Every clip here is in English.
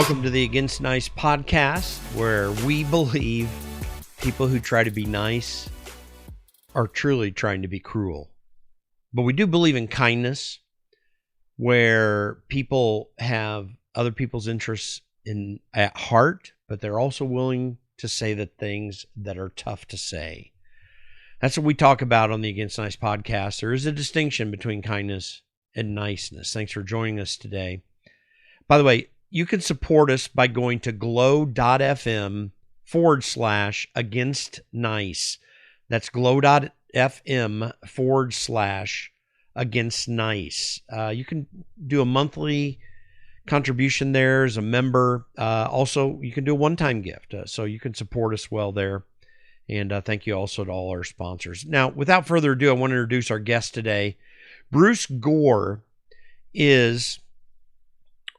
Welcome to the Against Nice podcast, where we believe people who try to be nice are truly trying to be cruel. But we do believe in kindness, where people have other people's interests at heart, but they're also willing to say the things that are tough to say. That's what we talk about on the Against Nice podcast. There is a distinction between kindness and niceness. Thanks for joining us today. By the way, you can support us by going to glow.fm/against nice. That's glow.fm/against nice. You can do a monthly contribution there as a member. Also, you can do a one-time gift. So you can support us well there. And thank you also to all our sponsors. Now, without further ado, I want to introduce our guest today. Bruce Gore is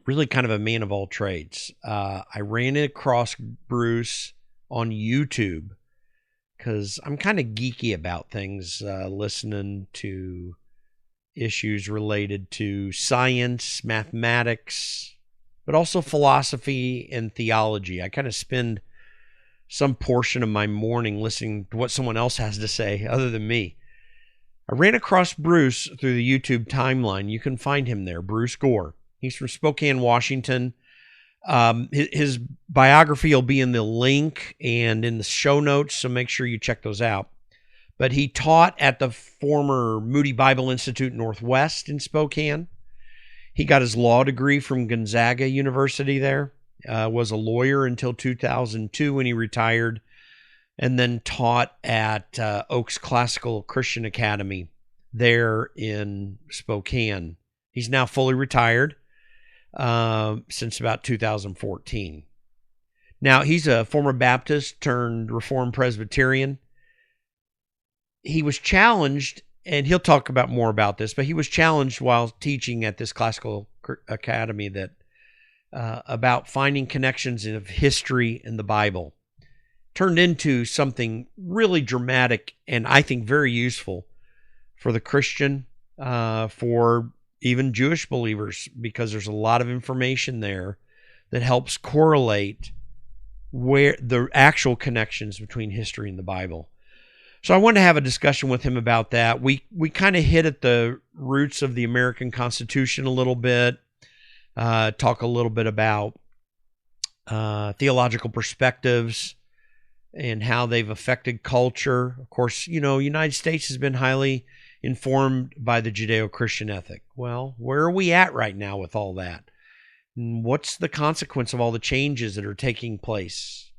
really kind of a man of all trades. I ran across Bruce on YouTube because I'm kind of geeky about things, listening to issues related to science, mathematics, but also philosophy and theology. I kind of spend some portion of my morning listening to what someone else has to say other than me. I ran across Bruce through the YouTube timeline. You can find him there, Bruce Gore. He's from Spokane, Washington. His biography will be in the link and in the show notes, so make sure you check those out. But he taught at the former Moody Bible Institute Northwest in Spokane. He got his law degree from Gonzaga University there, was a lawyer until 2002 when he retired, and then taught at Oaks Classical Christian Academy there in Spokane. He's now fully retired since about 2014. Now, he's a former Baptist turned Reformed Presbyterian. He was challenged, and he'll talk about more about this, but he was challenged while teaching at this classical academy that about finding connections of history in the Bible. Turned into something really dramatic and I think very useful for the Christian, for even Jewish believers, because there's a lot of information there that helps correlate where the actual connections between history and the Bible. So I wanted to have a discussion with him about that. We kind of hit at the roots of the American Constitution a little bit, talk a little bit about theological perspectives and how they've affected culture. Of course, United States has been highly informed by the Judeo-Christian ethic. Well, where are we at right now with all that? And what's the consequence of all the changes that are taking place?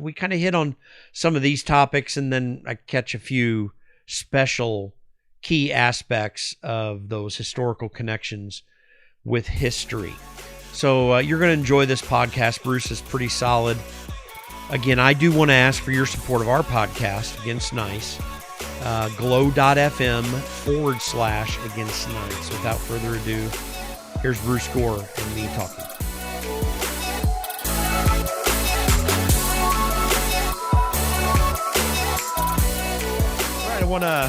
We kind of hit on some of these topics, and then I catch a few special key aspects of those historical connections with history. So you're going to enjoy this podcast. Bruce is pretty solid. Again, I do want to ask for your support of our podcast, Against Nice. Glow.fm/against nice. Without further ado, here's Bruce Gore and me talking. All right, I want to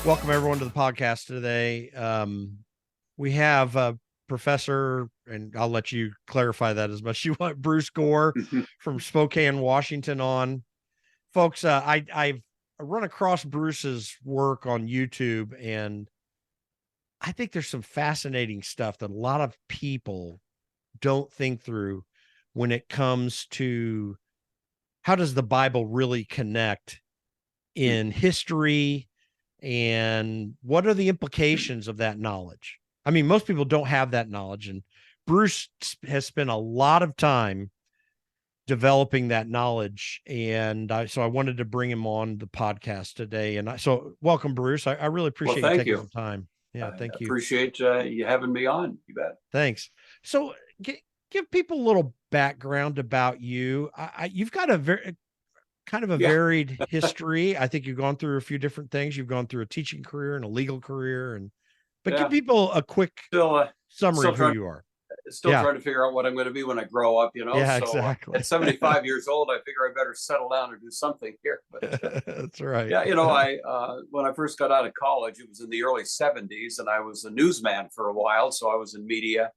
welcome everyone to the podcast today. We have a professor, and I'll let you clarify that as much as you want, Bruce Gore from Spokane, Washington on. Folks, I've run across Bruce's work on YouTube, and I think there's some fascinating stuff that a lot of people don't think through when it comes to how does the Bible really connect in history, and what are the implications of that knowledge? I mean, most people don't have that knowledge, and Bruce has spent a lot of time developing that knowledge, and so I wanted to bring him on the podcast today. And so welcome, Bruce. I really appreciate you taking some time. Yeah, thank you. Appreciate you having me on. You bet. Thanks. So give people a little background about you. You've got a very varied history. I think you've gone through a few different things. You've gone through a teaching career and a legal career, but give people a quick summary of who you are. Still trying to figure out what I'm going to be when I grow up, Yeah, so, exactly. At 75 years old, I figure I better settle down and do something here. But that's right. Yeah, when I first got out of college, it was in the early 70s, and I was a newsman for a while. So I was in media.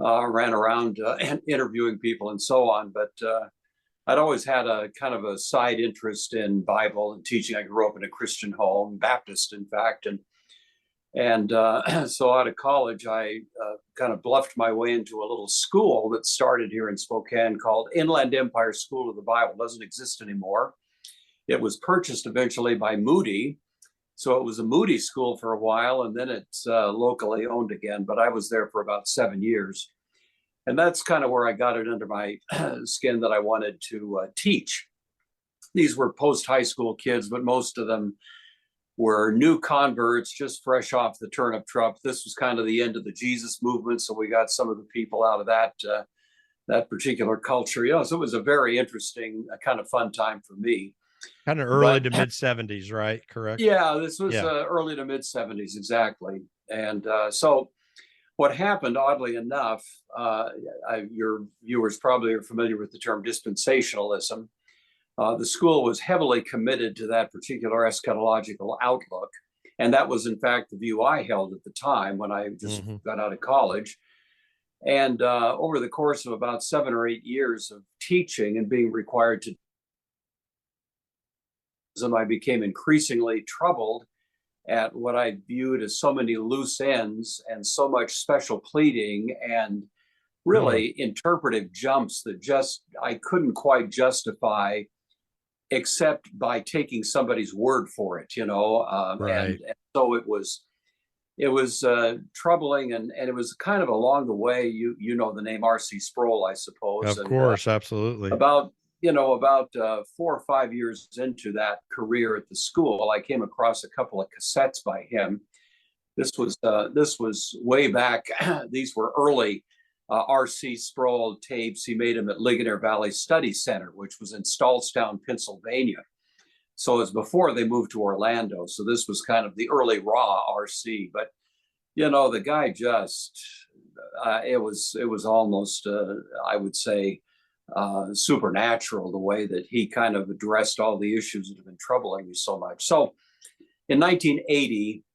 ran around and interviewing people and so on. But I'd always had a kind of a side interest in Bible and teaching. I grew up in a Christian home, Baptist, in fact, and so out of college, I kind of bluffed my way into a little school that started here in Spokane called Inland Empire School of the Bible. It doesn't exist anymore. It was purchased eventually by Moody. So it was a Moody school for a while, and then it's locally owned again. But I was there for about 7 years. And that's kind of where I got it under my skin that I wanted to teach. These were post-high school kids, but most of them were new converts, just fresh off the turnip truck. This was kind of the end of the Jesus movement, so we got some of the people out of that particular culture. So it was a very interesting, kind of fun time for me. Kind of early to mid 70s, right? Correct. Yeah, this was early to mid 70s, exactly. And so what happened, oddly enough, your viewers probably are familiar with the term dispensationalism. The school was heavily committed to that particular eschatological outlook. And that was, in fact, the view I held at the time when I just got out of college. And over the course of about 7 or 8 years of teaching and being required to, I became increasingly troubled at what I viewed as so many loose ends and so much special pleading and really interpretive jumps that just I couldn't quite justify except by taking somebody's word for it, and so it was troubling, and it was kind of along the way. You know the name RC Sproul, I suppose. Of course, absolutely. About 4 or 5 years into that career at the school, I came across a couple of cassettes by him. This was way back. These were early RC Sproul tapes. He made them at Ligonier Valley Study Center, which was in Stallstown, Pennsylvania. So it's before they moved to Orlando. So this was kind of the early raw RC. But the guy just it was almost I would say supernatural, the way that he kind of addressed all the issues that have been troubling me so much. So in 1980,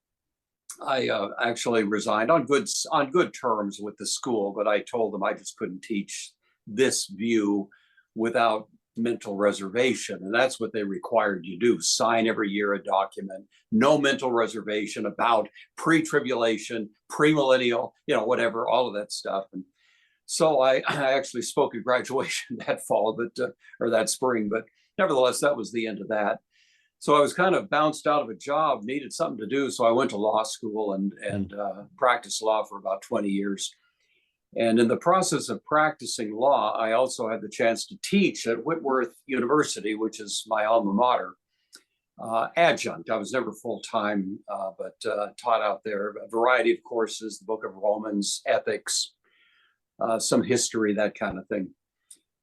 I actually resigned on good terms with the school, but I told them I just couldn't teach this view without mental reservation. And that's what they required you do. Sign every year a document, no mental reservation about pre-tribulation, premillennial, whatever, all of that stuff. And so I actually spoke at graduation that fall, or that spring, but nevertheless, that was the end of that. So I was kind of bounced out of a job, needed something to do. So I went to law school and practiced law for about 20 years. And in the process of practicing law, I also had the chance to teach at Whitworth University, which is my alma mater, adjunct. I was never full-time, but taught out there a variety of courses, the Book of Romans, ethics, some history, that kind of thing.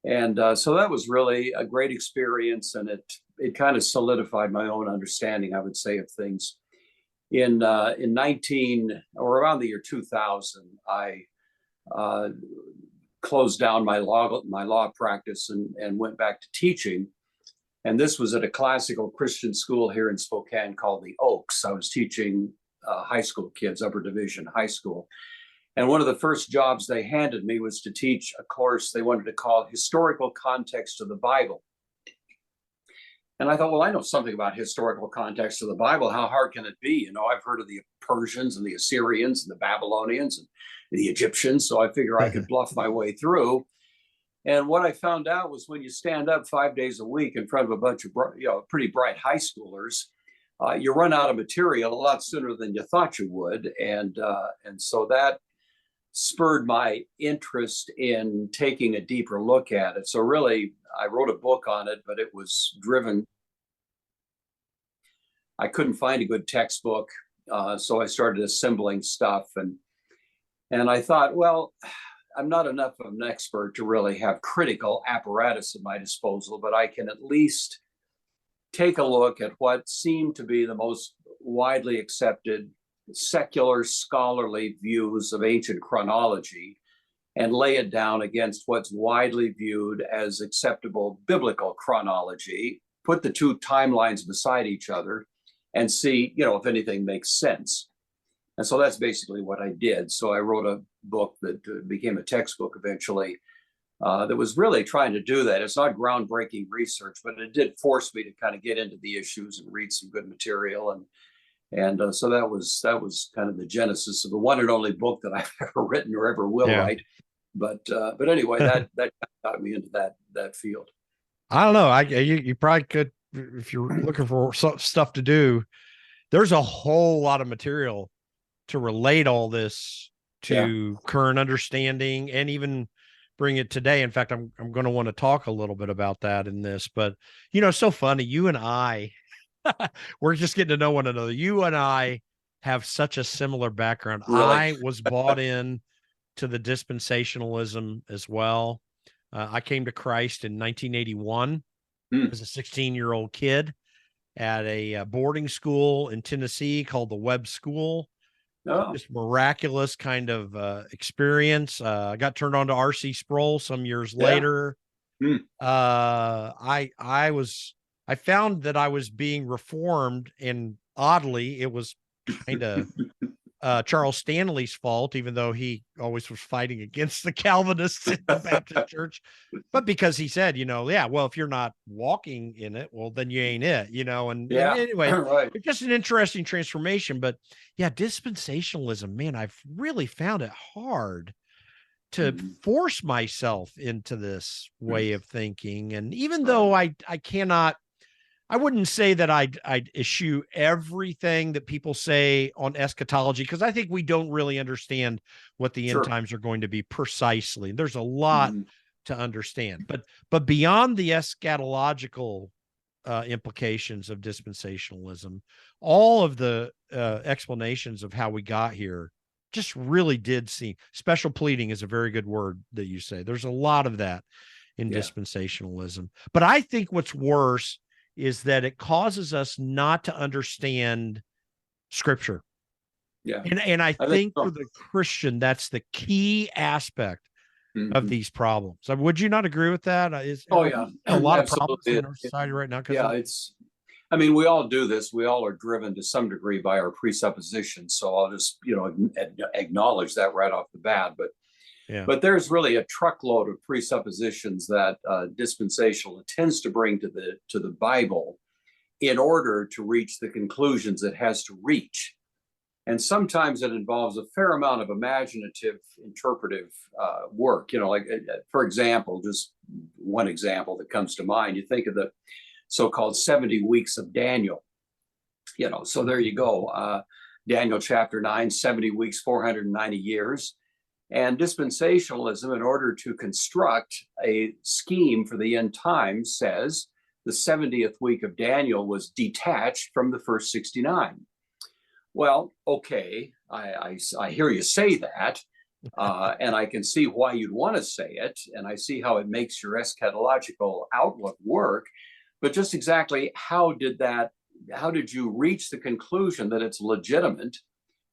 And so that was really a great experience, and it kind of solidified my own understanding, I would say, of things. In 19 or around the year 2000, I closed down my law practice and went back to teaching. And this was at a classical Christian school here in Spokane called the Oaks. I was teaching high school kids, upper division high school. And one of the first jobs they handed me was to teach a course they wanted to call Historical Context of the Bible. And I thought, well, I know something about historical context of the Bible. How hard can it be? I've heard of the Persians and the Assyrians and the Babylonians and the Egyptians. So I figure I could bluff my way through. And what I found out was when you stand up 5 days a week in front of a bunch of pretty bright high schoolers, you run out of material a lot sooner than you thought you would. And so that spurred my interest in taking a deeper look at it. So really, I wrote a book on it, but it was driven. I couldn't find a good textbook, so I started assembling stuff, and I thought, well, I'm not enough of an expert to really have critical apparatus at my disposal, but I can at least take a look at what seemed to be the most widely accepted secular scholarly views of ancient chronology and lay it down against what's widely viewed as acceptable biblical chronology, put the two timelines beside each other and see, if anything makes sense. And so that's basically what I did. So I wrote a book that became a textbook eventually, that was really trying to do that. It's not groundbreaking research, but it did force me to kind of get into the issues and read some good material. And so that was kind of the genesis of the one and only book that I've ever written or ever will write. But anyway, that got me into that field. I don't know. You probably could, if you're looking for stuff to do. There's a whole lot of material to relate all this to current understanding and even bring it today. In fact, I'm going to want to talk a little bit about that in this. But it's so funny. You and I, we're just getting to know one another. You and I have such a similar background. Really? I was bought in to the dispensationalism as well. I came to Christ in 1981 as a 16-year-old kid at a boarding school in Tennessee called the Webb School. Just miraculous kind of experience. I got turned on to RC Sproul some years later. I found that I was being reformed, and oddly, it was kind of Charles Stanley's fault, even though he always was fighting against the Calvinists in the Baptist church. But because he said, well, if you're not walking in it, well, then you ain't it, and anyway, right. It's just an interesting transformation. But yeah, dispensationalism, man, I've really found it hard to force myself into this way of thinking. And even though I wouldn't say that I'd eschew everything that people say on eschatology, because I think we don't really understand what the end times are going to be precisely. There's a lot to understand, but beyond the eschatological implications of dispensationalism, all of the explanations of how we got here just really did seem. Special pleading is a very good word that you say. There's a lot of that in dispensationalism. But I think what's worse is that it causes us not to understand Scripture. Yeah. And I think for the Christian, that's the key aspect of these problems. So would you not agree with that? A lot of problems in our society right now. We all do this. We all are driven to some degree by our presuppositions. So I'll just, acknowledge that right off the bat. But there's really a truckload of presuppositions that dispensational tends to bring to the Bible in order to reach the conclusions it has to reach. And sometimes it involves a fair amount of imaginative, interpretive work. For example, just one example that comes to mind, you think of the so-called 70 weeks of Daniel. So there you go. Daniel chapter 9, 70 weeks, 490 years. And dispensationalism, in order to construct a scheme for the end times, says the 70th week of Daniel was detached from the first 69. Well, okay, I hear you say that, and I can see why you'd want to say it, and I see how it makes your eschatological outlook work. But just exactly how did you reach the conclusion that it's legitimate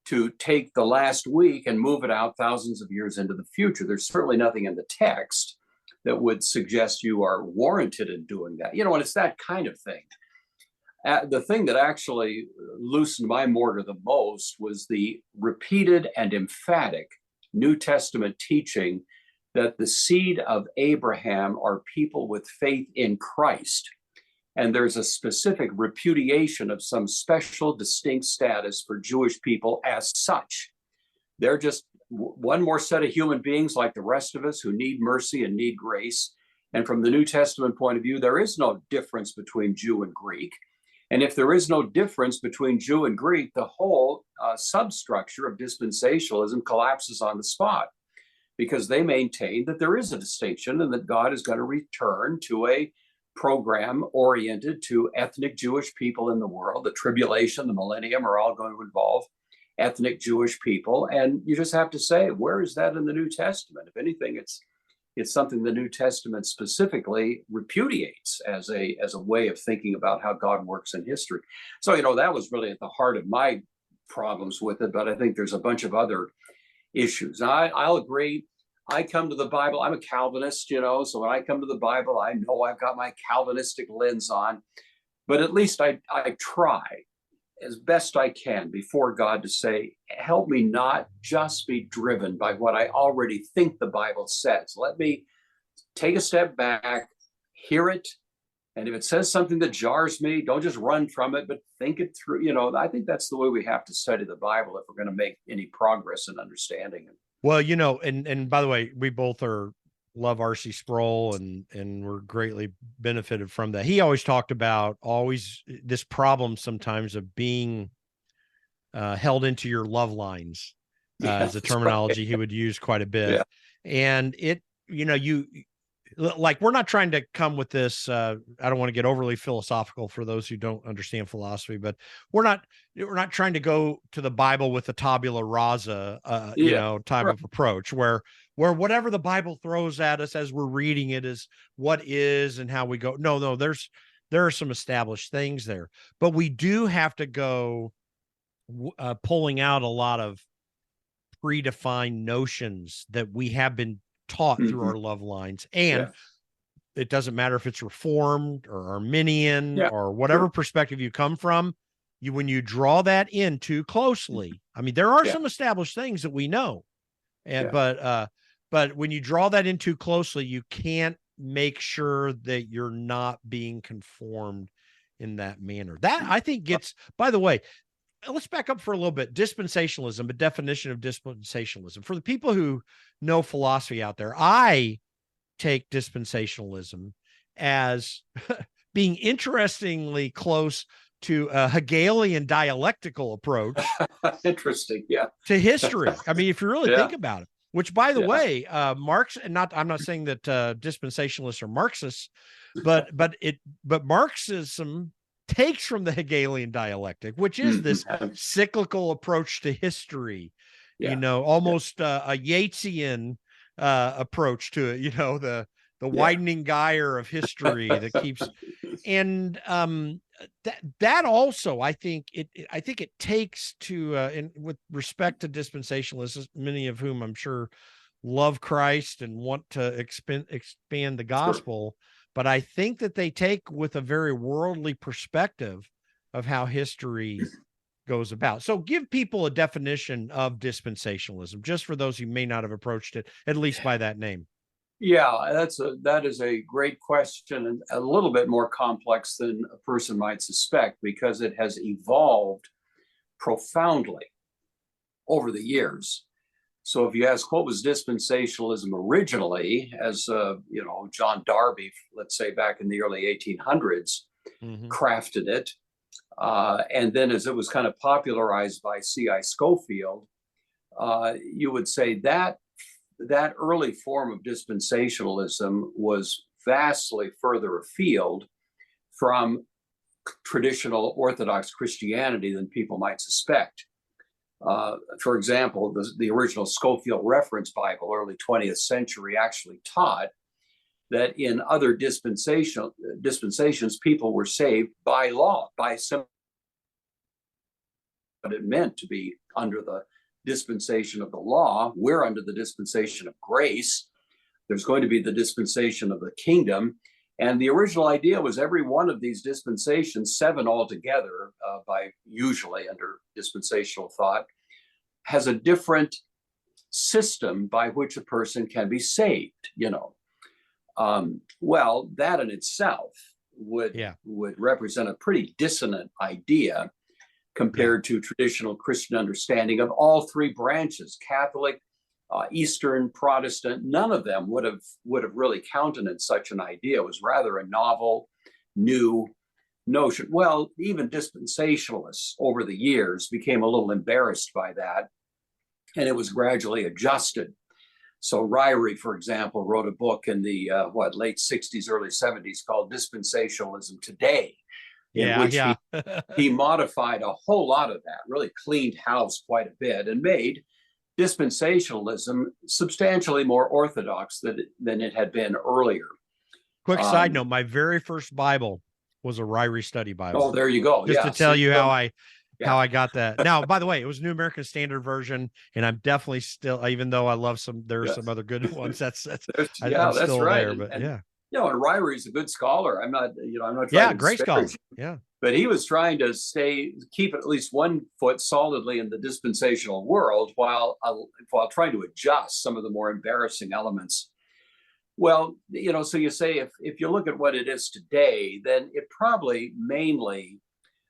to take the last week and move it out thousands of years into the future? There's certainly nothing in the text that would suggest you are warranted in doing that. And it's that kind of thing. The thing that actually loosened my mortar the most was the repeated and emphatic New Testament teaching that the seed of Abraham are people with faith in Christ. And there's a specific repudiation of some special, distinct status for Jewish people as such. They're just one more set of human beings like the rest of us who need mercy and need grace. And from the New Testament point of view, there is no difference between Jew and Greek. And if there is no difference between Jew and Greek, the whole substructure of dispensationalism collapses on the spot, because they maintain that there is a distinction and that God is going to return to a program oriented to ethnic Jewish people in the world. The tribulation, the millennium are all going to involve ethnic Jewish people. And you just have to say, where is that in the New Testament? If anything, it's something the New Testament specifically repudiates as a way of thinking about how God works in history. So, that was really at the heart of my problems with it. But I think there's a bunch of other issues. Now, I'll agree. I come to the Bible, I'm a Calvinist, so when I come to the Bible, I know I've got my Calvinistic lens on, but at least I try. as best I can before God to say, help me not just be driven by what I already think the Bible says. Let me take a step back, hear it, and if it says something that jars me, don't just run from it, but think it through. I think that's the way we have to study the Bible if we're going to make any progress in understanding it. Well, and by the way, we both love RC Sproul, and we're greatly benefited from that. He always talked about this problem sometimes of being held into your love lines, as a terminology he would use quite a bit. Yeah. And we're not trying to come with this. I don't want to get overly philosophical for those who don't understand philosophy, but we're not trying to go to the Bible with a tabula rasa, type of approach where whatever the Bible throws at us as we're reading it is what is and how we go. No, there are some established things there, but we do have to go pulling out a lot of predefined notions that we have been taught through our love lines. And it doesn't matter if it's Reformed or Armenian or whatever perspective you come from, when you draw that in too closely, I mean, there are some established things that we know, but when you draw that in too closely, you can't make sure that you're not being conformed in that manner. That, I think, gets, by the way, let's back up for a little bit. Dispensationalism, a definition of dispensationalism. For the people who know philosophy out there, I take dispensationalism as being interestingly close to a Hegelian dialectical approach. Interesting, to history. I mean, if you really think about it, which, by the way, Marx, and I'm not saying that dispensationalists are Marxists, but Marxism takes from the Hegelian dialectic, which is this cyclical approach to history, almost a Yeatsian approach to it, the widening gyre of history that keeps, and that also, I think it takes to, and with respect to dispensationalists, many of whom I'm sure love Christ and want to expand the gospel. But I think that they take with a very worldly perspective of how history goes about. So give people a definition of dispensationalism, just for those who may not have approached it, at least by that name. Yeah, that is a great question, and a little bit more complex than a person might suspect, because it has evolved profoundly over the years. So if you ask what was dispensationalism originally, as John Darby, let's say back in the early 1800s, crafted it, and then as it was kind of popularized by C.I. Scofield, you would say that early form of dispensationalism was vastly further afield from traditional Orthodox Christianity than people might suspect. For example, the original Scofield Reference Bible, early 20th century, actually taught that in other dispensations, people were saved by law, by what it meant to be under the dispensation of the law. We're under the dispensation of grace. There's going to be the dispensation of the kingdom. And the original idea was every one of these dispensations, 7 altogether, by usually under dispensational thought, has a different system by which a person can be saved. Well, that in itself would represent a pretty dissonant idea compared to traditional Christian understanding of all 3 branches: Catholic, Eastern, Protestant. None of them would have really countenanced such an idea. It was rather a novel, new notion. Well, even dispensationalists over the years became a little embarrassed by that, and it was gradually adjusted. So Ryrie, for example, wrote a book in the late 60s, early 70s called Dispensationalism Today, in which he modified a whole lot of that, really cleaned house quite a bit, and made dispensationalism substantially more orthodox than it had been earlier. Quick side note, my very first Bible was a Ryrie study Bible. Oh, there you go. Just to tell you how I got that. Now, by the way, it was New American Standard Version, and I'm definitely still, even though I love there are some other good ones. That's I'm still right. There, but and Ryrie's a good scholar. I'm not trying to great scholar. him. But he was trying to keep at least one foot solidly in the dispensational world while trying to adjust some of the more embarrassing elements. Well, so you say if you look at what it is today, then it probably mainly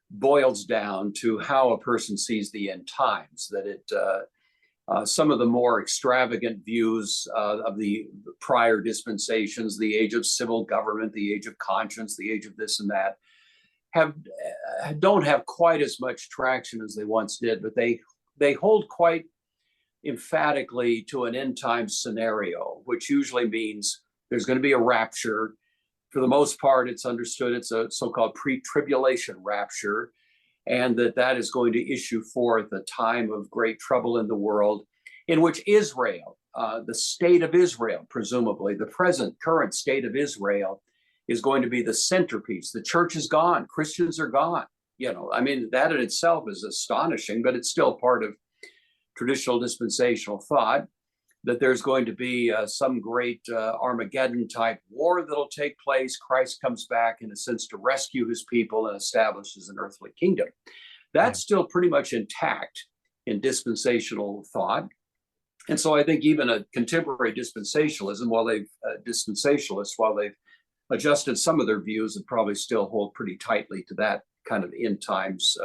boils down to how a person sees the end times, that some of the more extravagant views of the prior dispensations, the age of civil government, the age of conscience, the age of this and that, don't have quite as much traction as they once did, but they hold quite emphatically to an end time scenario, which usually means there's going to be a rapture. For the most part, it's understood it's a so-called pre-tribulation rapture, and that is going to issue forth a time of great trouble in the world, in which Israel, the state of Israel, presumably the current state of Israel, is going to be the centerpiece. The church is gone. Christians are gone. That in itself is astonishing, but it's still part of traditional dispensational thought, that there's going to be some great Armageddon type war that'll take place. Christ comes back, in a sense, to rescue his people and establishes an earthly kingdom. That's still pretty much intact in dispensational thought. And so I think even a contemporary dispensationalists, while they've adjusted some of their views, and probably still hold pretty tightly to that kind of end times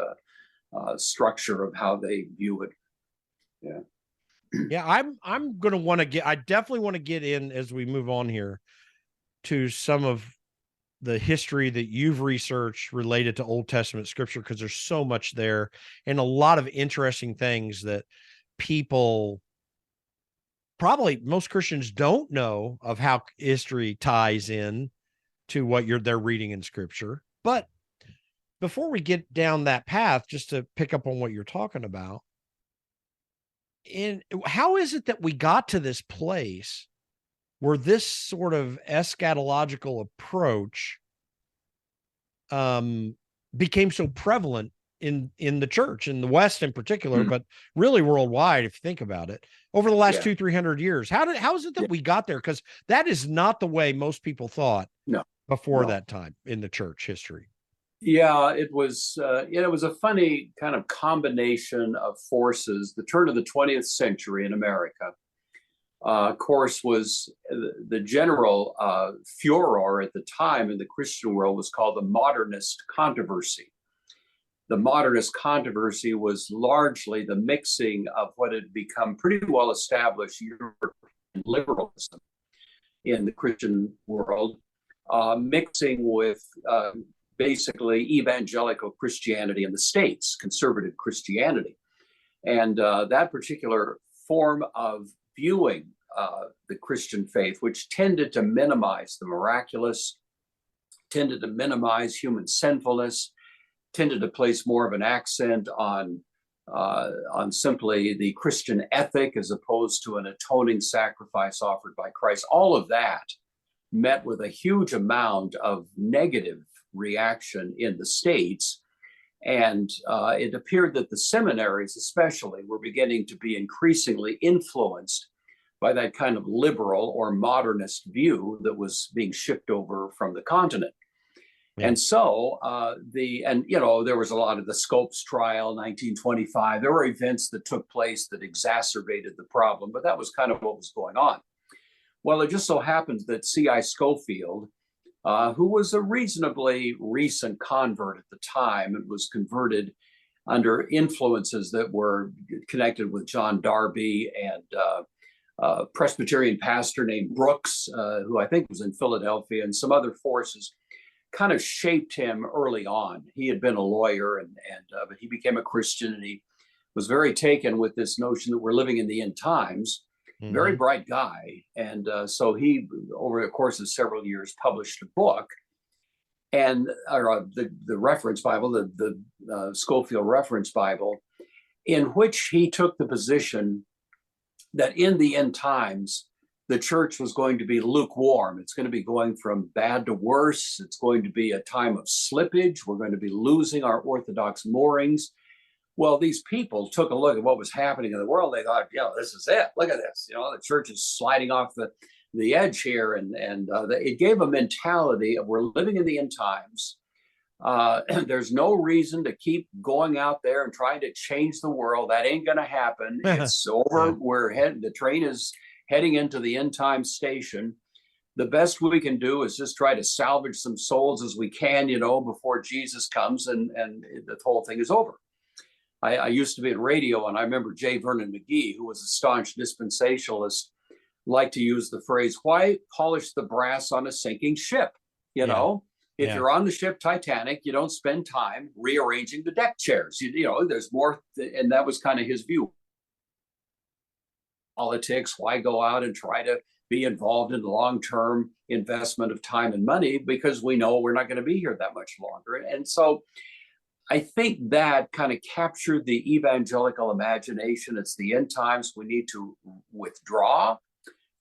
structure of how they view it. Yeah, I'm going to want to I definitely want to get in, as we move on here, to some of the history that you've researched related to Old Testament scripture, because there's so much there and a lot of interesting things that people, probably most Christians, don't know of how history ties in to what they're reading in scripture. But before we get down that path, just to pick up on what you're talking about, how is it that we got to this place where this sort of eschatological approach became so prevalent in the church, in the West in particular, but really worldwide, if you think about it, over the last 200-300 years? How is it that we got there? Because that is not the way most people thought before that time in the church history. Yeah, it was a funny kind of combination of forces. The turn of the 20th century in America, of course, was the general furor at the time in the Christian world was called the modernist controversy. The modernist controversy was largely the mixing of what had become pretty well established European liberalism in the Christian world, mixing with basically evangelical Christianity in the States, conservative Christianity. And that particular form of viewing the Christian faith, which tended to minimize the miraculous, tended to minimize human sinfulness, tended to place more of an accent on simply the Christian ethic as opposed to an atoning sacrifice offered by Christ. All of that met with a huge amount of negative reaction in the States. And it appeared that the seminaries especially were beginning to be increasingly influenced by that kind of liberal or modernist view that was being shipped over from the continent. And so there was a lot of the Scopes trial, 1925. There were events that took place that exacerbated the problem, but that was kind of what was going on. Well, it just so happened that C.I. Scofield, who was a reasonably recent convert at the time and was converted under influences that were connected with John Darby and a Presbyterian pastor named Brooks, who I think was in Philadelphia, and some other forces, kind of shaped him early on. He had been a lawyer, but he became a Christian, and he was very taken with this notion that we're living in the end times. Very bright guy. And so he, over the course of several years, published a book, and the reference Bible, the Scofield Reference Bible, in which he took the position that in the end times, the church was going to be lukewarm. It's going to be going from bad to worse. It's going to be a time of slippage. We're going to be losing our orthodox moorings. Well, these people took a look at what was happening in the world. They thought, this is it. Look at this. The church is sliding off the edge here. And it gave a mentality of we're living in the end times. There's no reason to keep going out there and trying to change the world. That ain't going to happen. It's over. Yeah. The train is heading into the end time station. The best we can do is just try to salvage some souls as we can, before Jesus comes and the whole thing is over. I used to be in radio, and I remember J. Vernon McGee, who was a staunch dispensationalist, liked to use the phrase, why polish the brass on a sinking ship? If you're on the ship Titanic, you don't spend time rearranging the deck chairs. There's more, and that was kind of his view. Politics, why go out and try to be involved in the long-term investment of time and money, because we know we're not going to be here that much longer. And so I think that kind of captured the evangelical imagination. It's the end times. We need to withdraw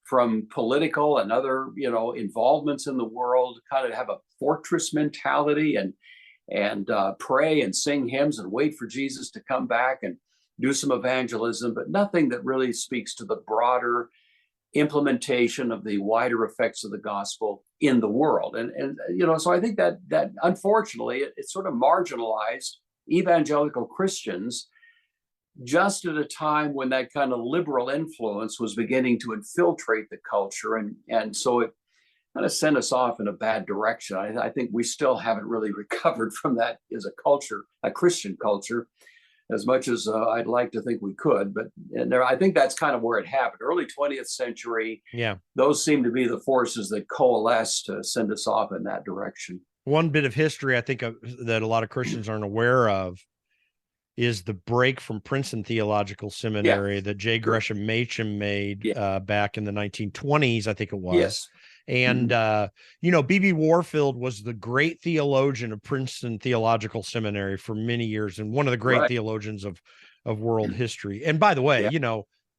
from political and other, involvements in the world, kind of have a fortress mentality and pray and sing hymns and wait for Jesus to come back and do some evangelism, but nothing that really speaks to the broader implementation of the wider effects of the gospel in the world. And so I think that unfortunately it sort of marginalized evangelical Christians just at a time when that kind of liberal influence was beginning to infiltrate the culture. And so it kind of sent us off in a bad direction. I think we still haven't really recovered from that as a culture, a Christian culture, as much as I'd like to think we could. But I think that's kind of where it happened. Early 20th century, those seem to be the forces that coalesce to send us off in that direction. One bit of history I think that a lot of Christians aren't aware of is the break from Princeton Theological Seminary that J. Gresham Machen made back in the 1920s, I think it was. Yes. And, B.B. Warfield was the great theologian of Princeton Theological Seminary for many years, and one of the great theologians of world history. And by the way,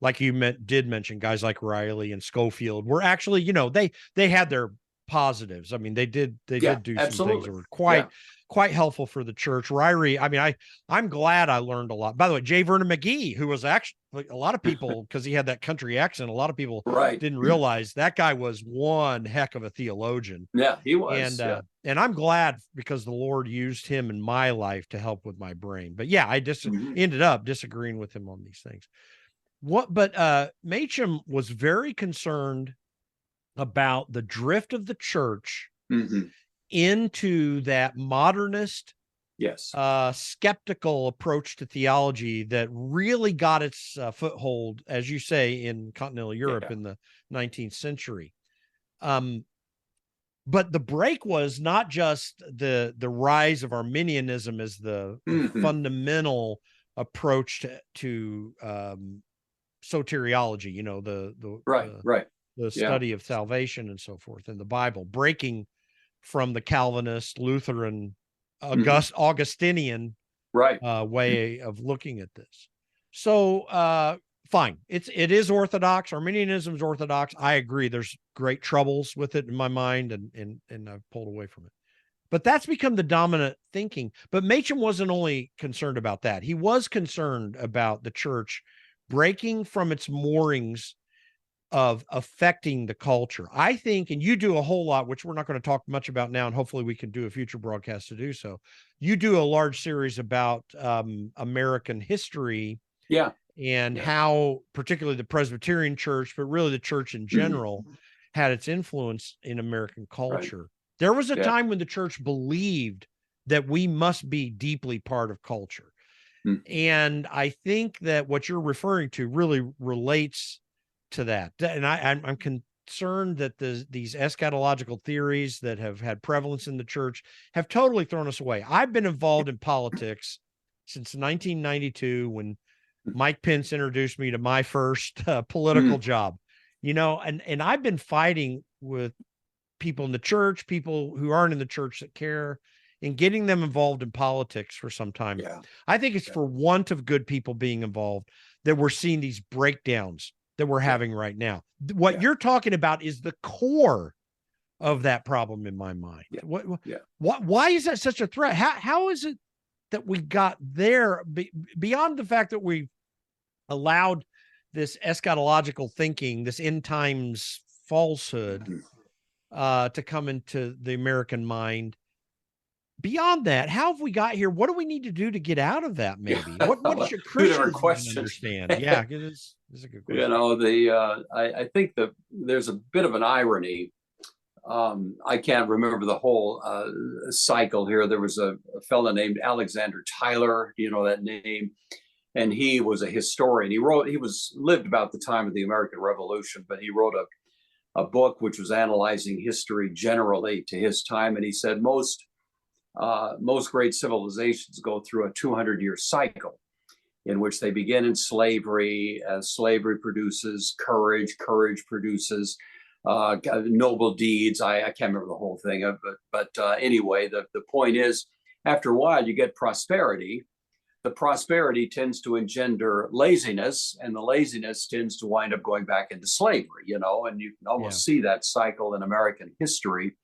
like you did mention, guys like Ryrie and Schofield were actually, they had their positives. I mean, they did do some things that were quite helpful for the church. Ryrie, I mean, I'm glad I learned a lot. By the way, J. Vernon McGee, who was actually, a lot of people, because he had that country accent, a lot of people didn't realize that guy was one heck of a theologian. Yeah, he was. And I'm glad, because the Lord used him in my life to help with my brain. But yeah, I ended up disagreeing with him on these things. But Machen was very concerned about the drift of the church into that modernist, skeptical approach to theology that really got its foothold, as you say, in continental Europe in the 19th century. But the break was not just the rise of Armenianism as the fundamental approach to soteriology, the study of salvation and so forth in the Bible, breaking from the Calvinist, Lutheran, Augustinian way of looking at this. So fine, it is Orthodox. Arminianism is Orthodox. I agree. There's great troubles with it in my mind, and I've pulled away from it. But that's become the dominant thinking. But Machen wasn't only concerned about that. He was concerned about the church breaking from its moorings of affecting the culture. I think, and you do a whole lot, which we're not going to talk much about now, and hopefully we can do a future broadcast to do so. You do a large series about American history, and how particularly the Presbyterian church, but really the church in general, had its influence in American culture. There was a time when the church believed that we must be deeply part of culture. And I think that what you're referring to really relates to that. And I'm concerned that these eschatological theories that have had prevalence in the church have totally thrown us away. I've been involved in politics since 1992, when Mike Pence introduced me to my first political job, and I've been fighting with people in the church, people who aren't in the church that care, and getting them involved in politics for some time. I think it's for want of good people being involved that we're seeing these breakdowns that we're having right now. What you're talking about is the core of that problem in my mind. Why is that such a threat? How is it that we got there beyond the fact that we allowed this eschatological thinking, this end times falsehood, to come into the American mind? beyond that, how have we got here? What do we need to do to get out of that? Maybe what should Two different Christians even questions. understand? Yeah, this is a good question. You know, I think that there's a bit of an irony. I can't remember the whole cycle here. There was a fellow named Alexander Tyler, you know that name, and he was a historian. He lived about the time of the American Revolution, but he wrote a book which was analyzing history generally to his time, and he said most great civilizations go through a 200-year cycle in which they begin in slavery. Slavery produces courage. Courage produces noble deeds. I can't remember the whole thing, but anyway, the point is, after a while, you get prosperity. The prosperity tends to engender laziness, and the laziness tends to wind up going back into slavery. You know, and you can almost see that cycle in American history.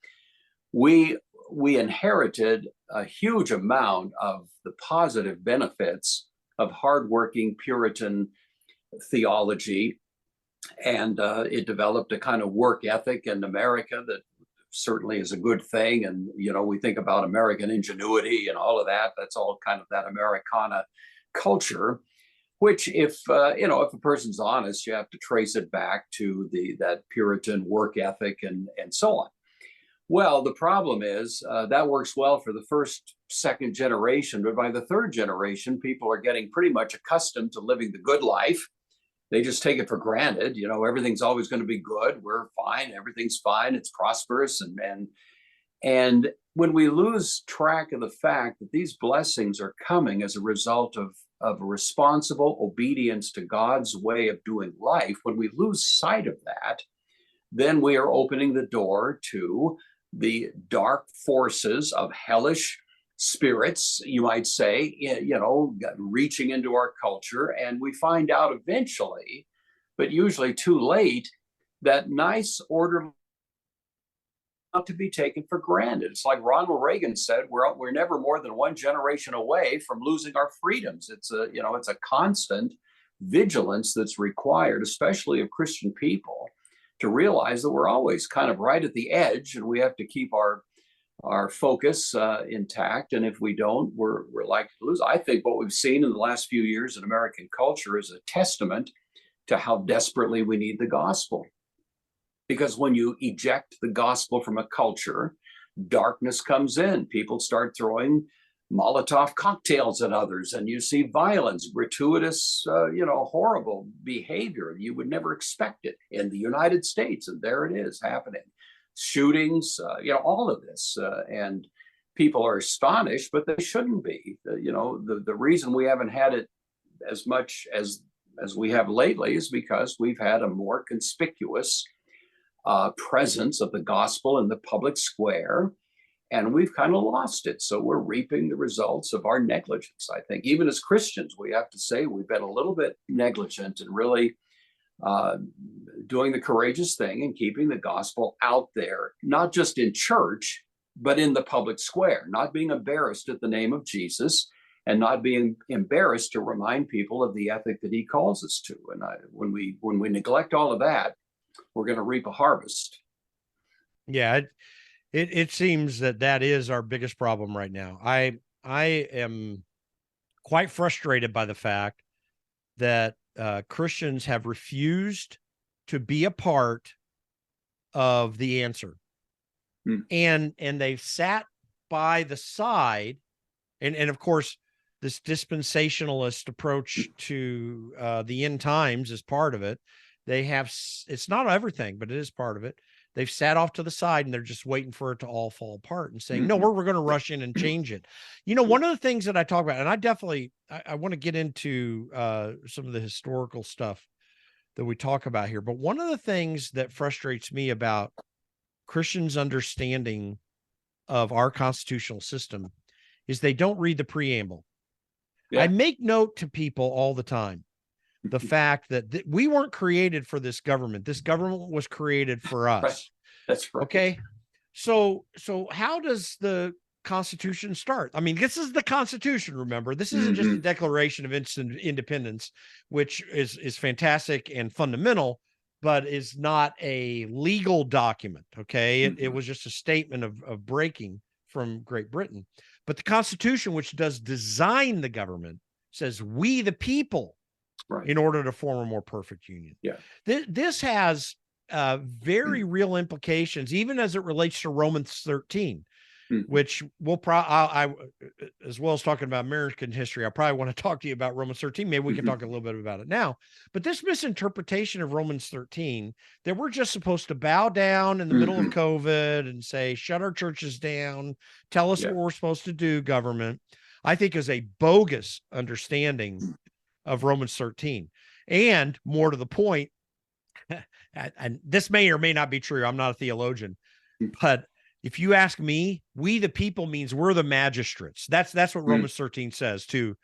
We inherited a huge amount of the positive benefits of hardworking Puritan theology, and it developed a kind of work ethic in America that certainly is a good thing. And you know, we think about American ingenuity and all of that. That's all kind of that Americana culture, which, if you know, if a person's honest, you have to trace it back to that Puritan work ethic and so on. Well, the problem is that works well for the first, second generation, but by the third generation, people are getting pretty much accustomed to living the good life. They just take it for granted. You know, everything's always going to be good. We're fine. Everything's fine. It's prosperous. And when we lose track of the fact that these blessings are coming as a result of a responsible obedience to God's way of doing life, when we lose sight of that, then we are opening the door to the dark forces of hellish spirits, you might say, you know, reaching into our culture. And we find out eventually, but usually too late, that nice order not to be taken for granted. It's like Ronald Reagan said, we're never more than one generation away from losing our freedoms. It's a constant vigilance that's required, especially of Christian people, to realize that we're always kind of right at the edge, and we have to keep our focus intact. And if we don't, we're likely to lose. I think what we've seen in the last few years in American culture is a testament to how desperately we need the gospel. Because when you eject the gospel from a culture, darkness comes in. People start throwing Molotov cocktails at others, and you see violence, gratuitous, horrible behavior. You would never expect it in the United States, and there it is happening. Shootings, all of this, and people are astonished, but they shouldn't be. The reason we haven't had it as much as we have lately is because we've had a more conspicuous presence of the gospel in the public square, and we've kind of lost it. So we're reaping the results of our negligence. I think even as Christians, we have to say we've been a little bit negligent in really doing the courageous thing and keeping the gospel out there, not just in church, but in the public square, not being embarrassed at the name of Jesus, and not being embarrassed to remind people of the ethic that he calls us to. And when we neglect all of that, we're going to reap a harvest. Yeah, it seems that is our biggest problem right now. I am quite frustrated by the fact that Christians have refused to be a part of the answer. And they've sat by the side, and of course this dispensationalist approach to the end times is part of it. It's not everything, but it is part of it. They've sat off to the side and they're just waiting for it to all fall apart and saying, no, we're going to rush in and change it. One of the things that I talk about, and I want to get into some of the historical stuff that we talk about here, but one of the things that frustrates me about Christians' understanding of our constitutional system is they don't read the preamble. Yeah. I make note to people all the time the fact that we weren't created for this government. This government was created for us. Right. That's right. Okay. So how does the Constitution start? I mean, this is the Constitution, remember. This isn't just a Declaration of Independence, which is fantastic and fundamental, but is not a legal document. Okay. It was just a statement of breaking from Great Britain. But the Constitution, which does design the government, says we the people, Right. in order to form a more perfect union. Yeah. This has very real implications, even as it relates to Romans 13, which we'll I as well as talking about American history, I probably want to talk to you about Romans 13. Maybe we can talk a little bit about it now. But this misinterpretation of Romans 13, that we're just supposed to bow down in the middle of COVID and say, shut our churches down, tell us what we're supposed to do, government, I think is a bogus understanding of Romans 13. And more to the point, and this may or may not be true, I'm not a theologian, but if you ask me, we the people means we're the magistrates. That's what Romans 13 says, to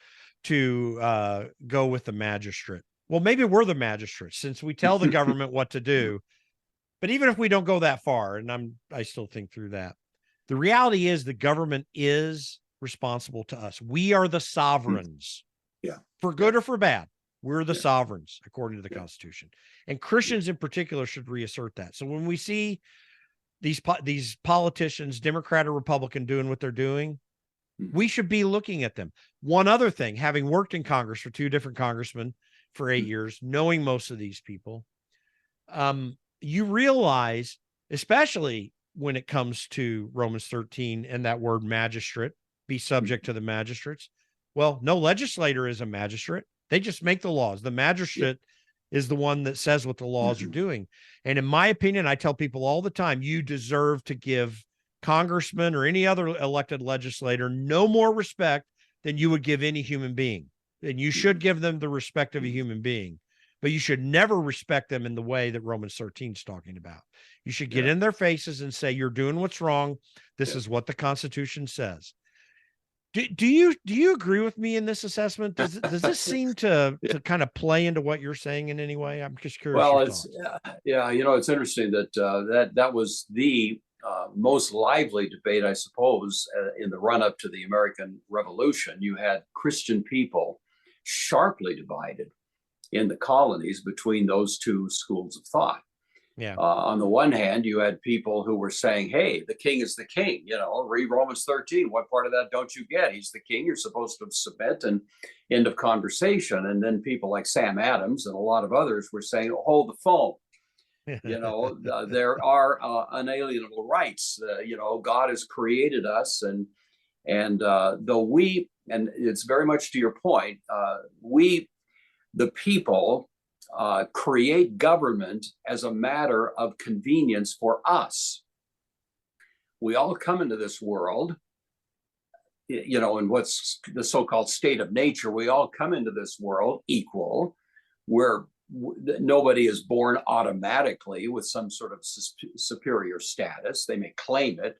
go with the magistrate. Well, maybe we're the magistrates since we tell the government what to do. But even if we don't go that far, and I still think through that, the reality is the government is responsible to us. We are the sovereigns. Yeah. For good or for bad, we're the sovereigns according to the Constitution. And Christians in particular should reassert that. So when we see these politicians, Democrat or Republican, doing what they're doing, we should be looking at them. One other thing, having worked in Congress for 2 different congressmen for 8 years, knowing most of these people, you realize, especially when it comes to Romans 13 and that word magistrate, be subject to the magistrates. Well, no legislator is a magistrate. They just make the laws. The magistrate is the one that says what the laws are doing. And in my opinion, I tell people all the time, you deserve to give congressman or any other elected legislator no more respect than you would give any human being. And you should give them the respect of a human being, but you should never respect them in the way that Romans 13 is talking about. You should get in their faces and say, you're doing what's wrong. This is what the Constitution says. Do you agree with me in this assessment? Does this seem to kind of play into what you're saying in any way? I'm just curious. Well, it's it's interesting that that was the most lively debate, I suppose, in the run up to the American Revolution. You had Christian people sharply divided in the colonies between those two schools of thought. Yeah. On the one hand, you had people who were saying, hey, the king is the king, read Romans 13. What part of that don't you get? He's the king. You're supposed to submit, and end of conversation. And then people like Sam Adams and a lot of others were saying, hold the phone. There are unalienable rights. God has created us. And though we, and it's very much to your point, we, the people, create government as a matter of convenience for us. We all come into this world, in what's the so-called state of nature. We all come into this world equal, where nobody is born automatically with some sort of superior status. They may claim it.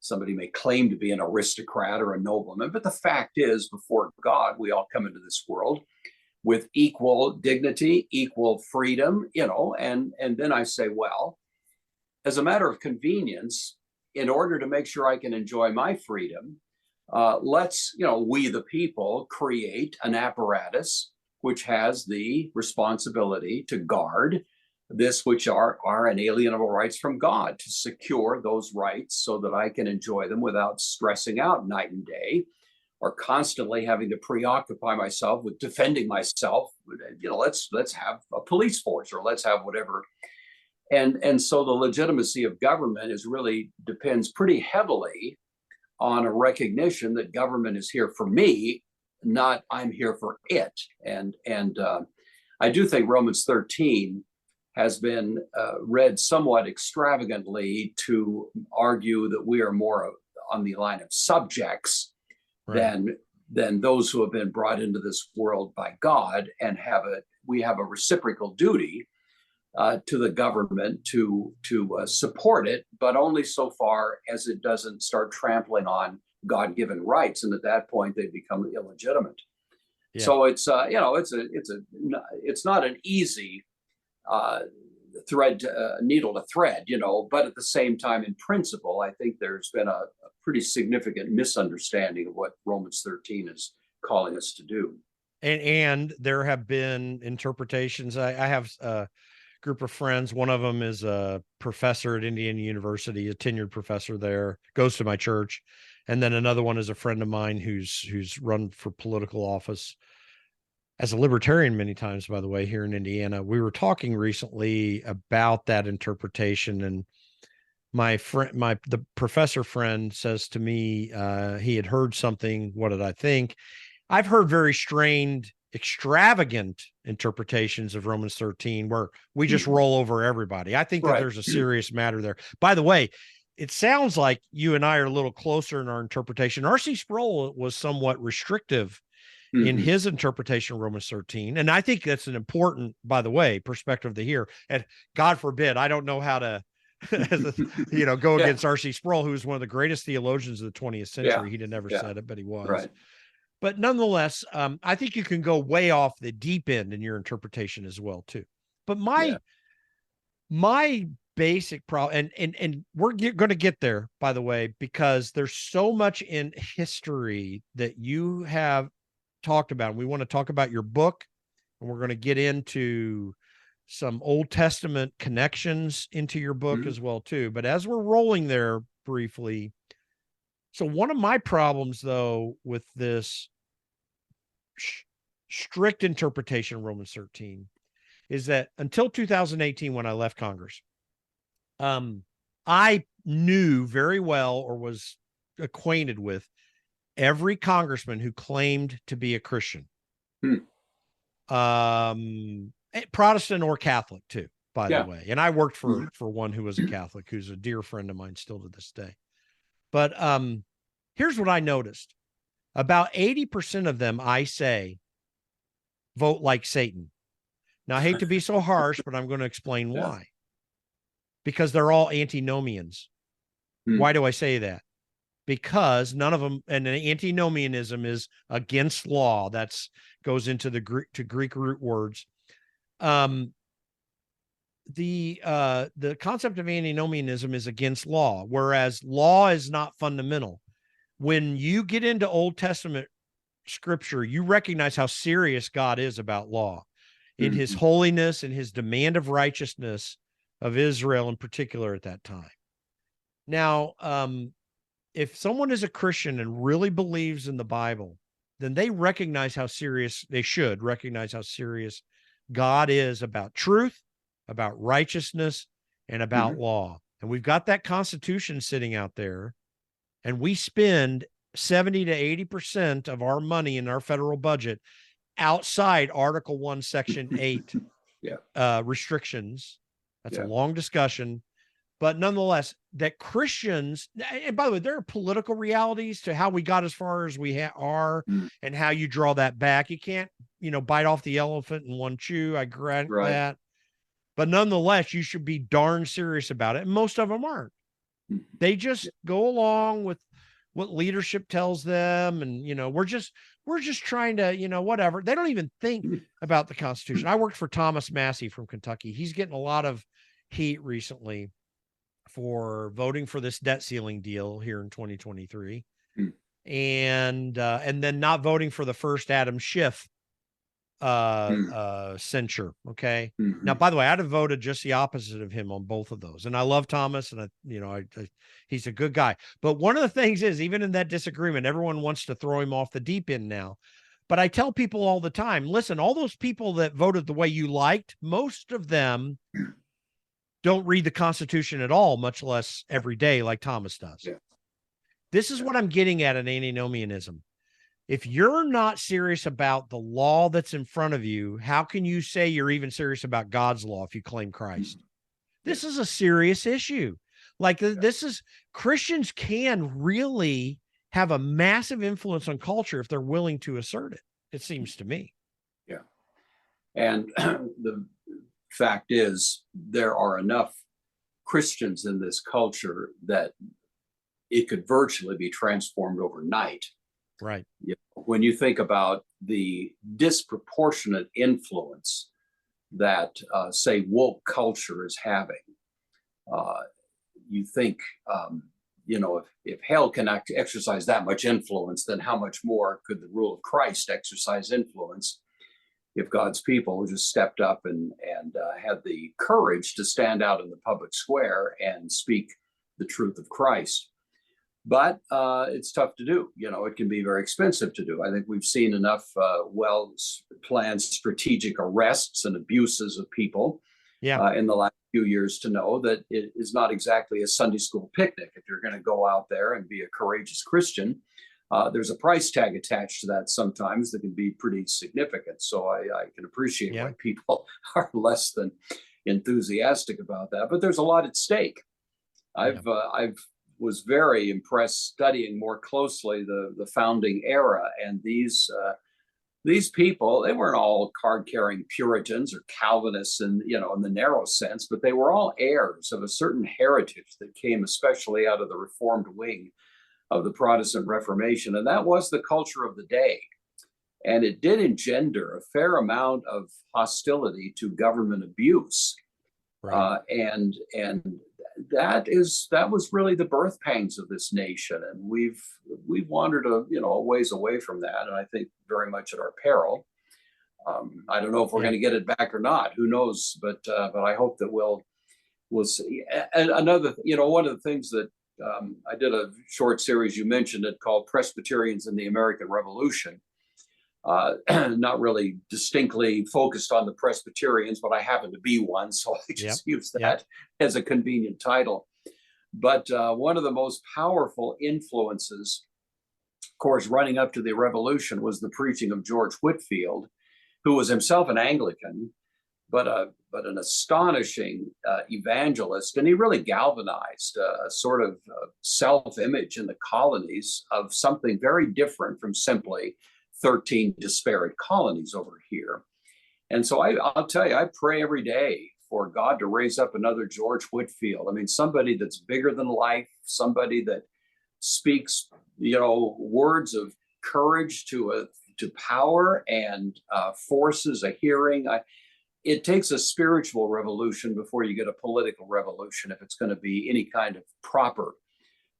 Somebody may claim to be an aristocrat or a nobleman, but the fact is, before God, we all come into this world with equal dignity, equal freedom, and then I say, well, as a matter of convenience, in order to make sure I can enjoy my freedom, let's, we the people, create an apparatus which has the responsibility to guard this, which are our inalienable rights from God, to secure those rights so that I can enjoy them without stressing out night and day, or constantly having to preoccupy myself with defending myself. Let's have a police force, or let's have whatever. And so the legitimacy of government depends pretty heavily on a recognition that government is here for me, not I'm here for it. And I do think Romans 13 has been read somewhat extravagantly to argue that we are more on the line of subjects than those who have been brought into this world by God, and we have a reciprocal duty to the government to support it, but only so far as it doesn't start trampling on God-given rights, and at that point they become illegitimate. Yeah. So it's not an easy needle to thread, but at the same time, in principle, I think there's been a pretty significant misunderstanding of what Romans 13 is calling us to do. And there have been interpretations. I have group of friends. One of them is a professor at Indiana University, a tenured professor there, goes to my church. And then another one is a friend of mine who's run for political office as a libertarian many times, by the way, here in Indiana. We were talking recently about that interpretation, and the professor friend says to me, he had heard something. What did I think? I've heard very strained, extravagant interpretations of Romans 13 where we just roll over everybody. I think that there's a serious matter there. By the way, it sounds like you and I are a little closer in our interpretation. RC Sproul was somewhat restrictive in his interpretation of Romans 13. And I think that's an important, by the way, perspective to hear. And God forbid, I don't know how to, go against RC Sproul, who was one of the greatest theologians of the 20th century. He never said it, but he was. Right. But nonetheless, I think you can go way off the deep end in your interpretation as well, too. But my basic problem, and we're going to get there, by the way, because there's so much in history that you have talked about. We want to talk about your book, and we're going to get into some Old Testament connections into your book as well, too. But as we're rolling there briefly, so one of my problems, though, with this strict interpretation of Romans 13 is that until 2018, when I left Congress, I knew very well, or was acquainted with, every congressman who claimed to be a Christian, Protestant or Catholic too, by the way. And I worked for one who was a Catholic, who's a dear friend of mine still to this day. But here's what I noticed. About 80% of them, I say, vote like Satan. Now, I hate to be so harsh, but I'm going to explain why. Because they're all antinomians. Why do I say that? Because none of them, and antinomianism is against law. That's goes into the Greek root words. The concept of antinomianism is against law, whereas law is not fundamental. When you get into Old Testament scripture, you recognize how serious God is about law, in his holiness and his demand of righteousness of Israel in particular at that time. Now, if someone is a Christian and really believes in the Bible, then they should recognize how serious God is about truth, about righteousness, and about law. And we've got that Constitution sitting out there, and we spend 70 to 80% of our money in our federal budget outside Article 1, Section 8 restrictions. That's a long discussion. But nonetheless, that Christians, and by the way, there are political realities to how we got as far as we are and how you draw that back. You can't, bite off the elephant in one chew. I grant that. But nonetheless, you should be darn serious about it. And most of them aren't. They just go along with what leadership tells them. And, we're just trying to, whatever. They don't even think about the Constitution. I worked for Thomas Massey from Kentucky. He's getting a lot of heat recently for voting for this debt ceiling deal here in 2023, and then not voting for the first Adam Schiff censure. Okay. Now, by the way, I'd have voted just the opposite of him on both of those. And I love Thomas, and he's a good guy. But one of the things is, even in that disagreement, everyone wants to throw him off the deep end now. But I tell people all the time, listen, all those people that voted the way you liked, most of them don't read the Constitution at all, much less every day like Thomas does. This is what I'm getting at in antinomianism. If you're not serious about the law that's in front of you, how can you say you're even serious about God's law if you claim Christ? This is a serious issue. Christians can really have a massive influence on culture if they're willing to assert it, it seems to me. Yeah. And the fact is, there are enough Christians in this culture that it could virtually be transformed overnight. Right. When you think about the disproportionate influence that, say, woke culture is having, you think, if hell can exercise that much influence, then how much more could the rule of Christ exercise influence? if God's people just stepped up and had the courage to stand out in the public square and speak the truth of Christ. But it's tough to do. You know, it can be very expensive to do. I think we've seen enough well-planned strategic arrests and abuses of people in the last few years to know that it is not exactly a Sunday school picnic. If you're going to go out there and be a courageous Christian, there's a price tag attached to that sometimes that can be pretty significant. So I can appreciate why people are less than enthusiastic about that. But there's a lot at stake. I've was very impressed studying more closely the founding era, and these people, they weren't all card-carrying Puritans or Calvinists in the narrow sense, but they were all heirs of a certain heritage that came especially out of the Reformed wing of the Protestant Reformation, and that was the culture of the day. And it did engender a fair amount of hostility to government abuse. Right. And that was really the birth pangs of this nation, and we've wandered a ways away from that, and I think very much at our peril. I don't know if we're going to get it back or not. Who knows? But I hope that we'll see. And another, one of the things that I did a short series, you mentioned it, called Presbyterians in the American Revolution. Not really distinctly focused on the Presbyterians, but I happen to be one, so I just use that as a convenient title. But one of the most powerful influences, of course, running up to the Revolution, was the preaching of George Whitfield, who was himself an Anglican, but an astonishing evangelist, and he really galvanized a sort of self-image in the colonies of something very different from simply 13 disparate colonies over here. And so I'll tell you, I pray every day for God to raise up another George Whitfield. I mean, somebody that's bigger than life, somebody that speaks, words of courage to power and forces a hearing. It takes a spiritual revolution before you get a political revolution, if it's going to be any kind of proper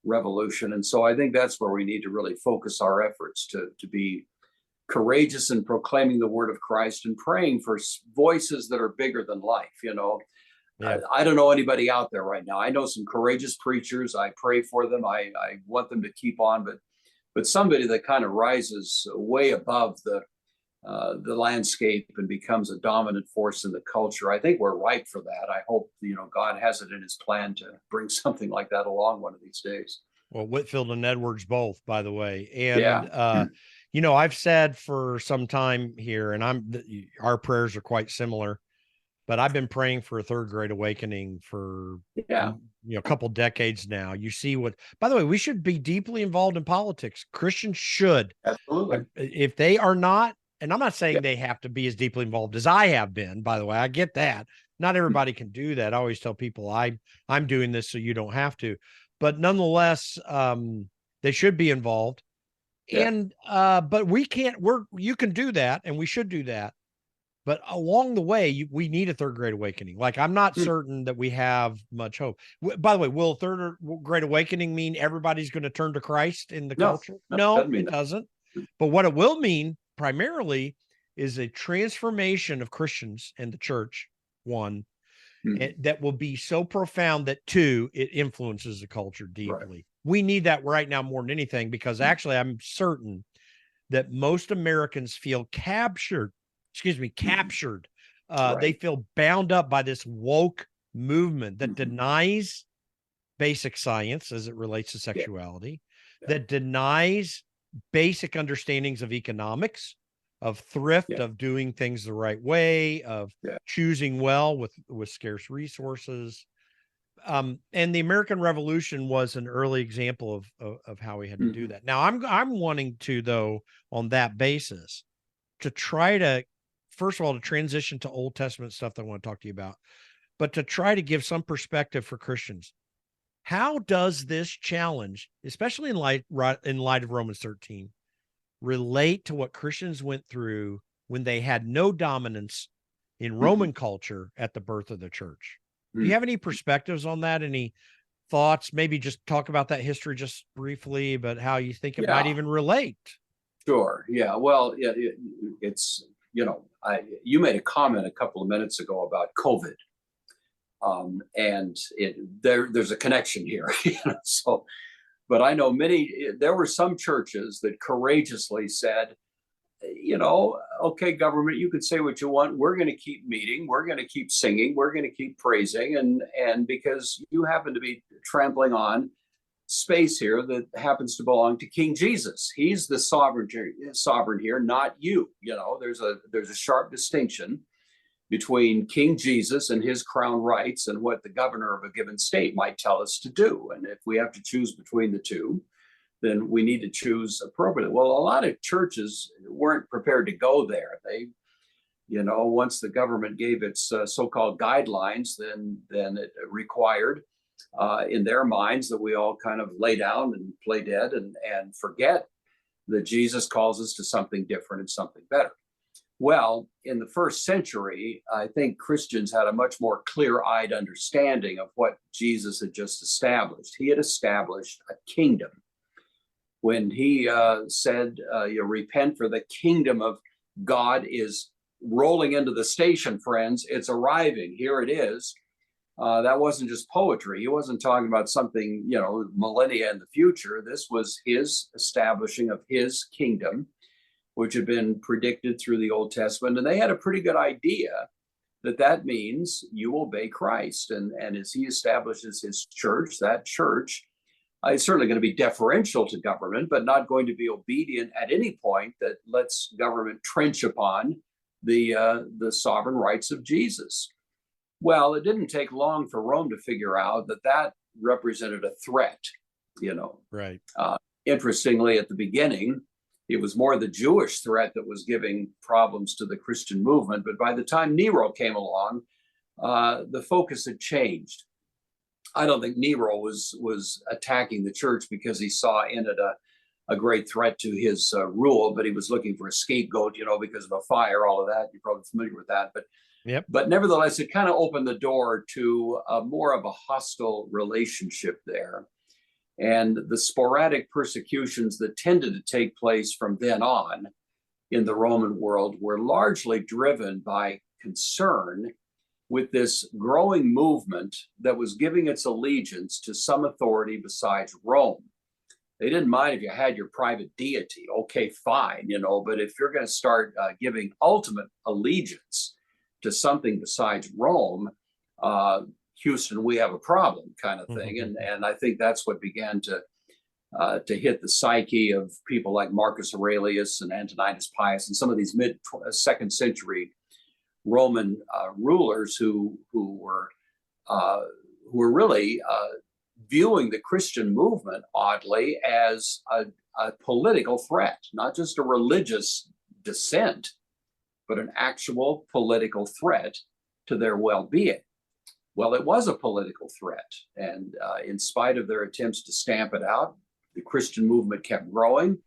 revolution. And so I think that's where we need to really focus our efforts to be courageous in proclaiming the word of Christ and praying for voices that are bigger than life. I don't know anybody out there right now. I know some courageous preachers. I pray for them. I want them to keep on, but somebody that kind of rises way above the landscape and becomes a dominant force in the culture. I think we're ripe for that. I hope God has it in his plan to bring something like that along one of these days. Well, Whitfield and Edwards both, by the way. And I've said for some time here, and our prayers are quite similar, but I've been praying for a third great awakening for a couple decades now. You see by the way, we should be deeply involved in politics. Christians should. Absolutely. If they are not, and I'm not saying they have to be as deeply involved as I have been, by the way, I get that. Not everybody can do that. I always tell people I'm doing this so you don't have to, but nonetheless, they should be involved. Yeah. And, but you can do that, and we should do that. But along the way, we need a third great awakening. Like, I'm not certain that we have much hope. By the way, will a third great awakening mean everybody's going to turn to Christ in the culture? No, it doesn't. But what it will mean primarily is a transformation of Christians and the church, one, that will be so profound that, two, it influences the culture deeply. Right. We need that right now more than anything, because actually I'm certain that most Americans feel captured. Right. They feel bound up by this woke movement that denies basic science as it relates to sexuality, that denies basic understandings of economics, of thrift, of doing things the right way, of choosing well with scarce resources. And the American Revolution was an early example of how we had to do that. Now I'm wanting to, though, on that basis, to try to, first of all, to transition to Old Testament stuff that I want to talk to you about, but to try to give some perspective for Christians. How does this challenge, especially in light of Romans 13, relate to what Christians went through when they had no dominance in Roman culture at the birth of the church? Do you have any perspectives on that? Any thoughts? Maybe just talk about that history just briefly, but how you think it might even relate. Sure. Yeah. Well, it's you made a comment a couple of minutes ago about COVID, and there's a connection here. So, but I know there were some churches that courageously said, okay, government, you can say what you want. We're going to keep meeting. We're going to keep singing. We're going to keep praising. And because you happen to be trampling on space here that happens to belong to King Jesus. He's the sovereign here, not you. There's a sharp distinction between King Jesus and his crown rights and what the governor of a given state might tell us to do. And if we have to choose between the two, then we need to choose appropriately. Well, a lot of churches weren't prepared to go there. They, once the government gave its so-called guidelines, then it required in their minds that we all kind of lay down and play dead and forget that Jesus calls us to something different and something better. Well, in the first century, I think Christians had a much more clear-eyed understanding of what Jesus had just established. He had established a kingdom. When he said, repent, for the kingdom of God is rolling into the station, friends. It's arriving. Here it is. That wasn't just poetry. He wasn't talking about something, millennia in the future. This was his establishing of his kingdom, which had been predicted through the Old Testament. And they had a pretty good idea that means you obey Christ. And as he establishes his church, that church is certainly going to be deferential to government, but not going to be obedient at any point that lets government trench upon the sovereign rights of Jesus. Well, it didn't take long for Rome to figure out that represented a threat, Right. Interestingly, at the beginning, it was more the Jewish threat that was giving problems to the Christian movement. But by the time Nero came along, the focus had changed. I don't think Nero was attacking the church because he saw in it a great threat to his rule, but he was looking for a scapegoat, because of a fire, all of that. You're probably familiar with that. But nevertheless, it kind of opened the door to more of a hostile relationship there. And the sporadic persecutions that tended to take place from then on in the Roman world were largely driven by concern with this growing movement that was giving its allegiance to some authority besides Rome. They didn't mind if you had your private deity. Okay, fine, but if you're going to start giving ultimate allegiance to something besides Rome, Houston, we have a problem, kind of thing. Mm-hmm. And I think that's what began to hit the psyche of people like Marcus Aurelius and Antoninus Pius and some of these mid-2nd century Roman rulers who were really viewing the Christian movement, oddly, as a political threat, not just a religious dissent, but an actual political threat to their well-being. Well, it was a political threat. And in spite of their attempts to stamp it out, the Christian movement kept growing,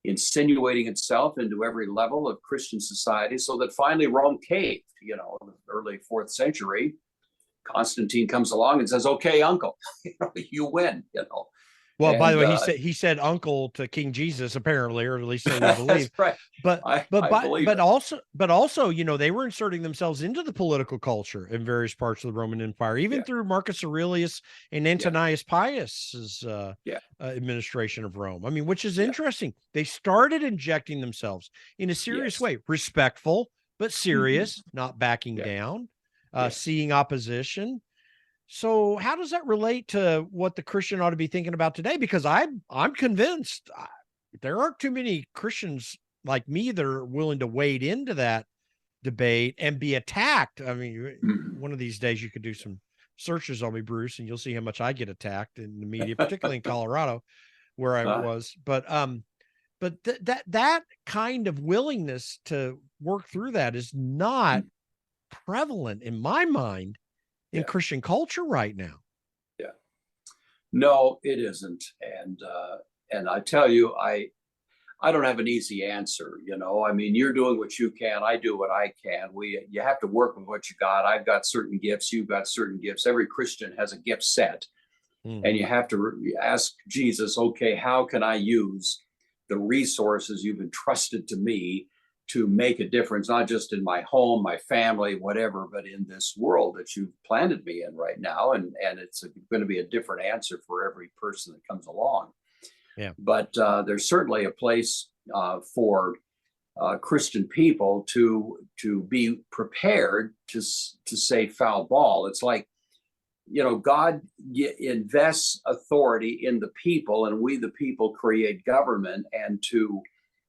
insinuating itself into every level of Christian society, so that finally Rome caved. In the early 4th century, Constantine comes along and says, okay, uncle, you win, Well, by the way, he said uncle to King Jesus, apparently, or at least so we believe. That's right. But also, they were inserting themselves into the political culture in various parts of the Roman Empire, even through Marcus Aurelius and Antoninus Pius's administration of Rome. I mean, which is interesting. They started injecting themselves in a serious way, respectful but serious, not backing down, seeing opposition. So how does that relate to what the Christian ought to be thinking about today? Because I'm convinced there aren't too many Christians like me that are willing to wade into that debate and be attacked. I mean, one of these days you could do some searches on me, Bruce, and you'll see how much I get attacked in the media, particularly in Colorado, where I was. But that kind of willingness to work through that is not prevalent in my mind in Christian culture right now. Yeah, no, it isn't. And I tell you, I don't have an easy answer. I mean, you're doing what you can. I do what I can. You have to work with what you got. I've got certain gifts. You've got certain gifts. Every Christian has a gift set. And you have to ask Jesus, okay, how can I use the resources you've entrusted to me to make a difference, not just in my home, my family, whatever, but in this world that you've planted me in right now. And it's going to be a different answer for every person that comes along. Yeah. But there's certainly a place for Christian people to be prepared to say foul ball. It's like, God invests authority in the people, and we, the people, create government, and to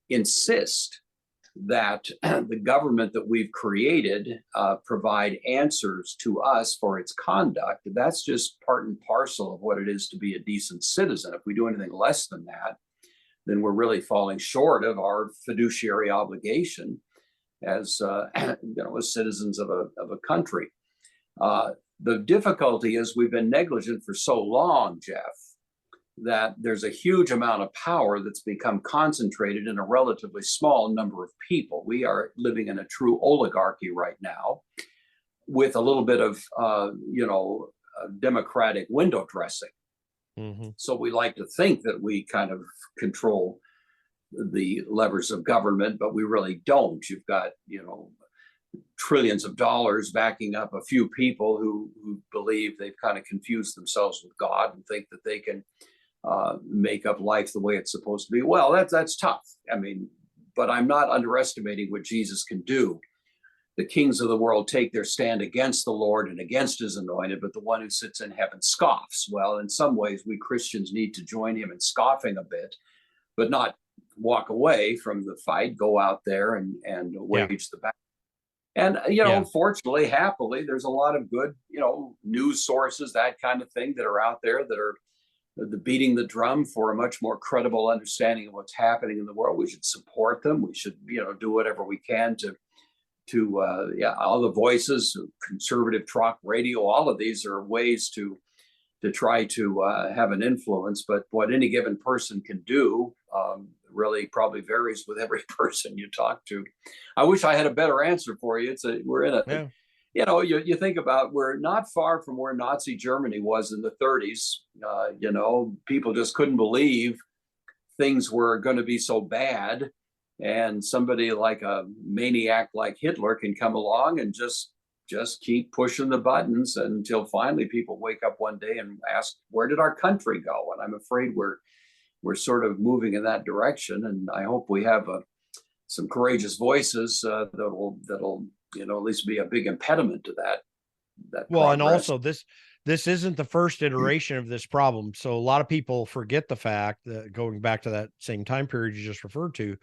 insist that the government that we've created provide answers to us for its conduct. That's just part and parcel of what it is to be a decent citizen. If we do anything less than that, then we're really falling short of our fiduciary obligation as as citizens of a country. The difficulty is we've been negligent for so long, Jeff, that there's a huge amount of power that's become concentrated in a relatively small number of people. We are living in a true oligarchy right now, with a little bit of democratic window dressing. Mm-hmm. So we like to think that we kind of control the levers of government, but we really don't. You've got trillions of dollars backing up a few people who believe they've kind of confused themselves with God and think that they can make up life the way it's supposed to be. Well, that's tough. I mean, but I'm not underestimating what Jesus can do. The kings of the world take their stand against the Lord and against his anointed, but the one who sits in heaven scoffs. Well, in some ways, we Christians need to join him in scoffing a bit, but not walk away from the fight, go out there and wage the battle. And, fortunately, happily, there's a lot of good, news sources, that kind of thing, that are out there that are beating the drum for a much more credible understanding of what's happening in the world. We should support them. We should, do whatever we can to all the voices, conservative talk radio, all of these are ways to try to have an influence. But what any given person can do really probably varies with every person you talk to. I wish I had a better answer for you. We're in a, you think about, we're not far from where Nazi Germany was in the 30s. People just couldn't believe things were going to be so bad. And somebody like a maniac like Hitler can come along and just keep pushing the buttons until finally people wake up one day and ask, where did our country go? And I'm afraid we're sort of moving in that direction. And I hope we have some courageous voices that'll at least be a big impediment to that. Well, progress. And also this isn't the first iteration of this problem. So a lot of people forget the fact that, going back to that same time period you just referred to,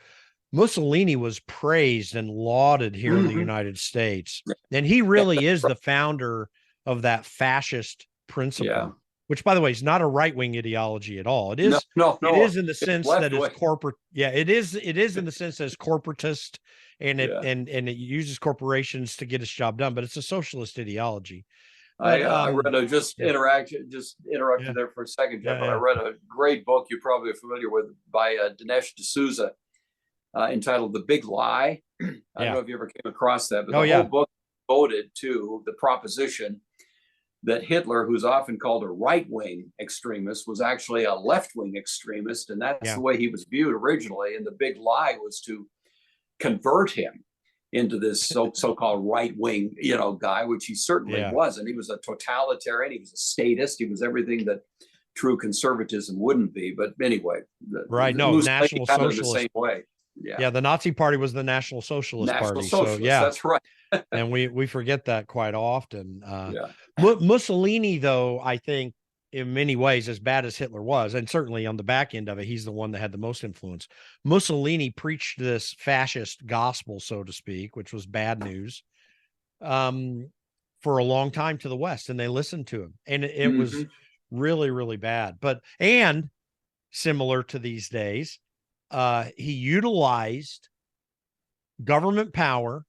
Mussolini was praised and lauded here in the United States. And he really is the founder of that fascist principle, which, by the way, is not a right-wing ideology at all. It is, it is in the sense that it's corporate. Yeah, it is in the sense that it's corporatist, and it uses corporations to get its job done, but it's a socialist ideology. But, I read interrupt you there for a second, Jeff, but I read a great book you're probably familiar with by Dinesh D'Souza, entitled The Big Lie. I don't know if you ever came across that, but the whole book devoted to the proposition that Hitler, who's often called a right-wing extremist, was actually a left-wing extremist. And that's the way he was viewed originally. And the big lie was to convert him into this so-called right-wing, guy, which he certainly wasn't. He was a totalitarian. He was a statist. He was everything that true conservatism wouldn't be. But anyway, National Socialist. The same way. The Nazi Party was the National Socialist Party. Socialist, that's right. And we forget that quite often. Mussolini, though, I think in many ways, as bad as Hitler was, and certainly on the back end of it, he's the one that had the most influence. Mussolini preached this fascist gospel, so to speak, which was bad news, for a long time to the West, and they listened to him. And it was really, really bad. And similar to these days, he utilized government power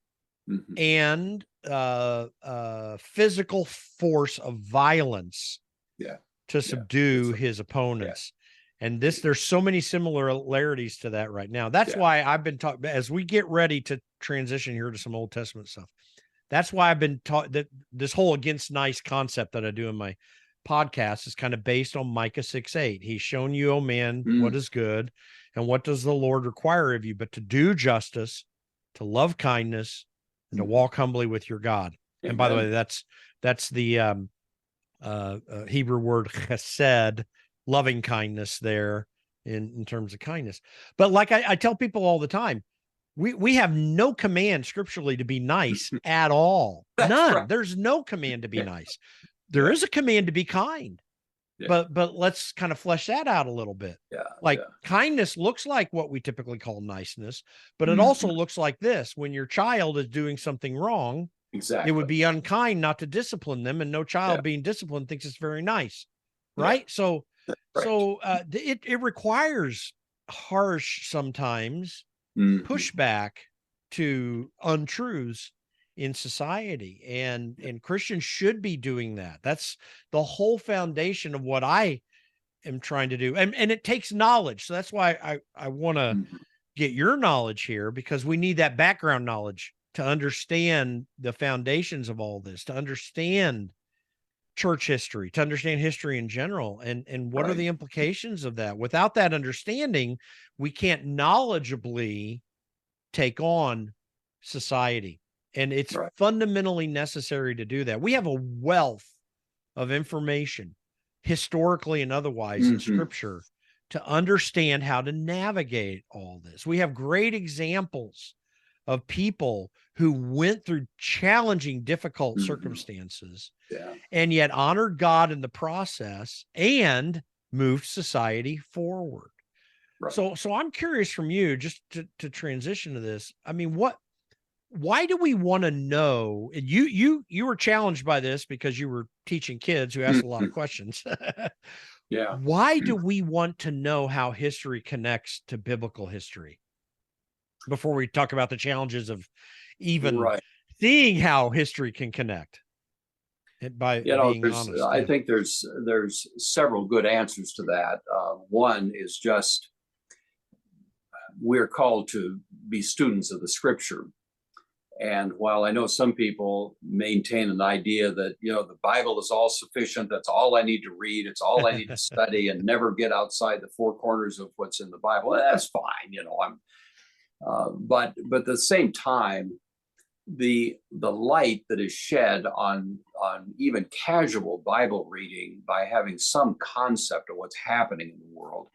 and physical force of violence to subdue his opponents. And there's so many similarities to that right now. That's why I've been talking, as we get ready to transition here to some Old Testament stuff, that's why I've been taught that this whole against nice concept that I do in my podcast is kind of based on Micah 6:8. He's shown you, oh man, what is good, and what does the Lord require of you, but to do justice, to love kindness, and to walk humbly with your God. Amen. And by the way, that's the Hebrew word chesed, loving kindness there in terms of kindness. But like I tell people all the time, we have no command scripturally to be nice at all. None. Right. There's no command to be nice. There is a command to be kind. Yeah. But let's kind of flesh that out a little bit. Yeah. Like yeah. kindness looks like what we typically call niceness, but it also looks like this. When your child is doing something wrong, Exactly. it would be unkind not to discipline them, and no child being disciplined thinks it's very nice. Right. So, it requires harsh, sometimes pushback to untruths in society, and Christians should be doing that. That's the whole foundation of what I am trying to do. And it takes knowledge. So that's why I want to get your knowledge here, because we need that background knowledge to understand the foundations of all this, to understand church history, to understand history in general, and what are the implications of that. Without that understanding, we can't knowledgeably take on society. And it's fundamentally necessary to do that. We have a wealth of information, historically and otherwise, in scripture, to understand how to navigate all this. We have great examples of people who went through challenging, difficult circumstances, and yet honored God in the process and moved society forward. Right. So I'm curious from you, just to transition to this. I mean, why do we want to know? You were challenged by this because you were teaching kids who asked a lot of questions. Yeah. Why do we want to know how history connects to biblical history? Before we talk about the challenges of even seeing how history can connect. By being honest. I think there's several good answers to that. One is just, we're called to be students of the scripture. And while I know some people maintain an idea that, the Bible is all sufficient, that's all I need to read, it's all I need to study, and never get outside the four corners of what's in the Bible, that's fine. But at the same time, the light that is shed on even casual Bible reading by having some concept of what's happening in the world,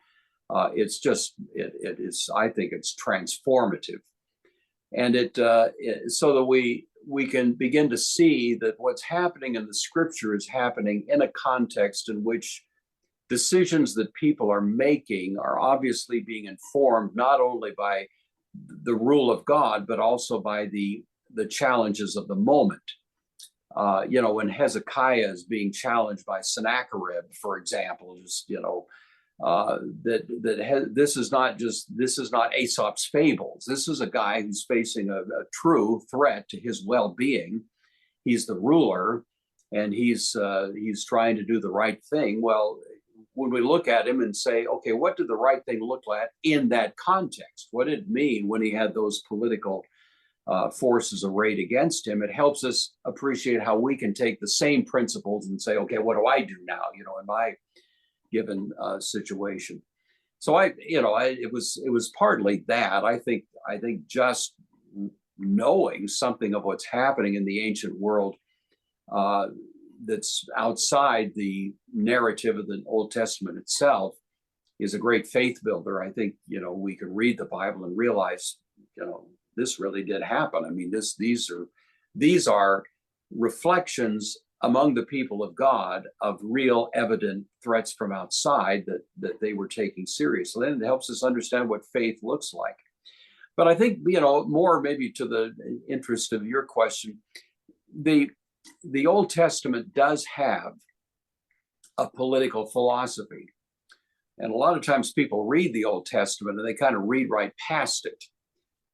it's just it is, I think it's transformative, and so that we can begin to see that what's happening in the scripture is happening in a context in which decisions that people are making are obviously being informed not only by the rule of God, but also by the challenges of the moment. When Hezekiah is being challenged by Sennacherib, for example, just this is not Aesop's fables. This is a guy who's facing a true threat to his well-being. He's the ruler, and he's trying to do the right thing. Well, when we look at him and say, okay, what did the right thing look like in that context? What did it mean when he had those political forces arrayed against him? It helps us appreciate how we can take the same principles and say, okay, what do I do now, in my given situation? So it was partly that. I think just knowing something of what's happening in the ancient world that's outside the narrative of the Old Testament itself is a great faith builder. I think, we can read the Bible and realize, this really did happen. I mean, these are reflections among the people of God of real evident threats from outside that they were taking seriously. And it helps us understand what faith looks like. But I think, more maybe to the interest of your question, the Old Testament does have a political philosophy. And a lot of times people read the Old Testament and they kind of read right past it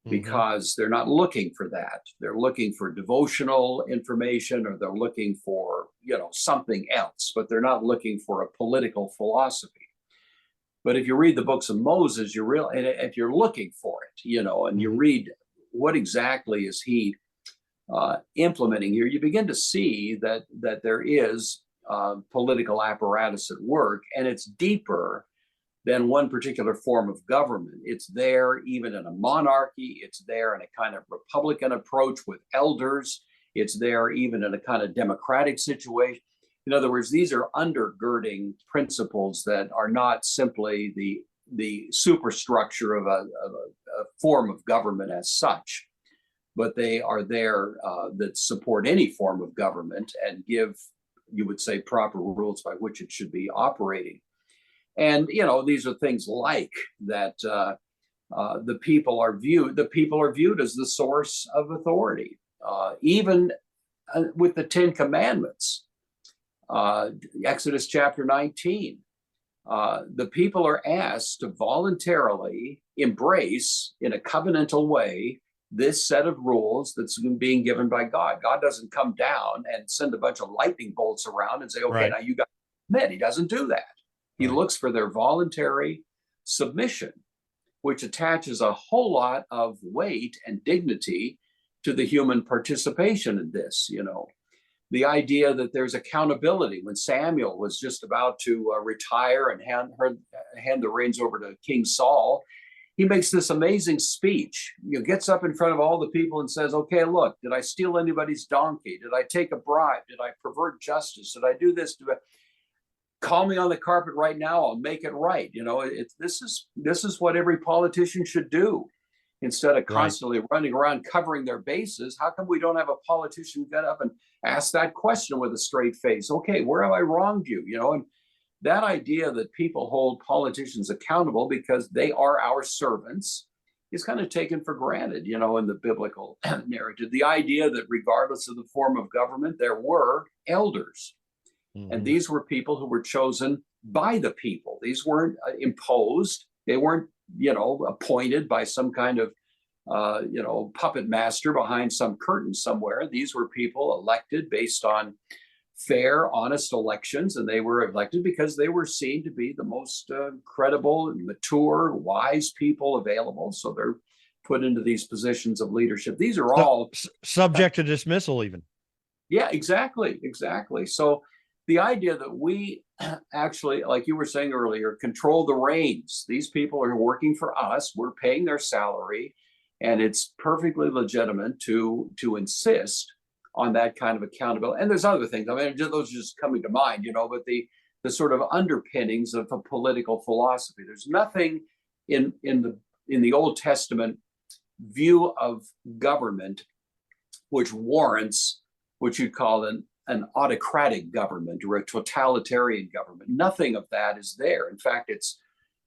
because they're not looking for that. They're looking for devotional information, or they're looking for, something else, but they're not looking for a political philosophy. But if you read the books of Moses, and if you're looking for it, and you read what exactly is he implementing here, you begin to see that there is political apparatus at work, and it's deeper than one particular form of government. It's there even in a monarchy. It's there in a kind of republican approach with elders. It's there even in a kind of democratic situation. In other words, these are undergirding principles that are not simply the superstructure of a form of government as such, but they are there that support any form of government and give, you would say, proper rules by which it should be operating. And these are things like that the people are viewed as the source of authority, even with the Ten Commandments. Exodus chapter 19. The people are asked to voluntarily embrace in a covenantal way this set of rules that's being given by God. God doesn't come down and send a bunch of lightning bolts around and say, okay, Right. now you got to admit. He doesn't do that. He Right. looks for their voluntary submission, which attaches a whole lot of weight and dignity to the human participation in this. The idea that there's accountability. When Samuel was just about to retire and hand the reins over to King Saul, he makes this amazing speech. He gets up in front of all the people and says, okay, look, did I steal anybody's donkey? Did I take a bribe? Did I pervert justice? Did I do this? Call me on the carpet right now. I'll make it right. This is what every politician should do. Instead of constantly running around covering their bases, how come we don't have a politician get up and ask that question with a straight face? Okay, where have I wronged you? And that idea that people hold politicians accountable because they are our servants is kind of taken for granted, in the biblical narrative. The idea that regardless of the form of government, there were elders. Mm-hmm. And these were people who were chosen by the people. These weren't imposed. They weren't appointed by some kind of, puppet master behind some curtain somewhere. These were people elected based on fair, honest elections, and they were elected because they were seen to be the most credible, mature, wise people available. So they're put into these positions of leadership. These are all subject to dismissal, even. Yeah, exactly. So the idea that we actually, like you were saying earlier, control the reins. These people are working for us. We're paying their salary, and it's perfectly legitimate to insist on that kind of accountability. And there's other things. I mean, those are just coming to mind, but the sort of underpinnings of a political philosophy. There's nothing in the Old Testament view of government which warrants what you'd call an autocratic government or a totalitarian government. Nothing of that is there. In fact,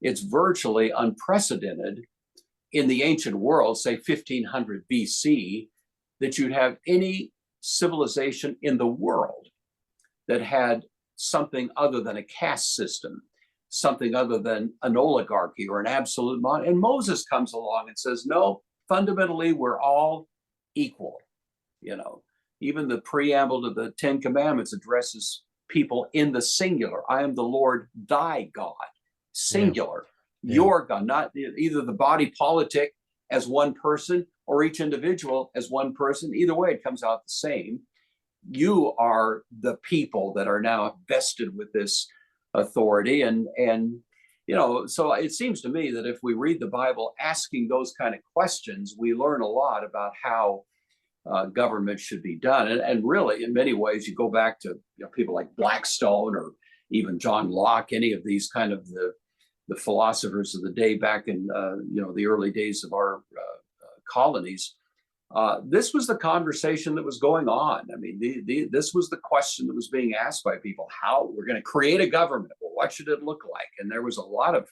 it's virtually unprecedented in the ancient world, say 1500 BC, that you'd have any civilization in the world that had something other than a caste system, something other than an oligarchy or an absolute monarchy. And Moses comes along and says, no, fundamentally, we're all equal. Even the preamble to the Ten Commandments addresses people in the singular. I am the Lord thy God, singular. Yeah. Your God, not either the body politic as one person or each individual as one person. Either way, it comes out the same. You are the people that are now vested with this authority. And so it seems to me that if we read the Bible asking those kind of questions, we learn a lot about how government should be done. And really, in many ways, you go back to people like Blackstone or even John Locke, any of these kind of the philosophers of the day back in the early days of our colonies. This was the conversation that was going on. I mean, this was the question that was being asked by people: how we're going to create a government? Well, what should it look like? And there was a lot of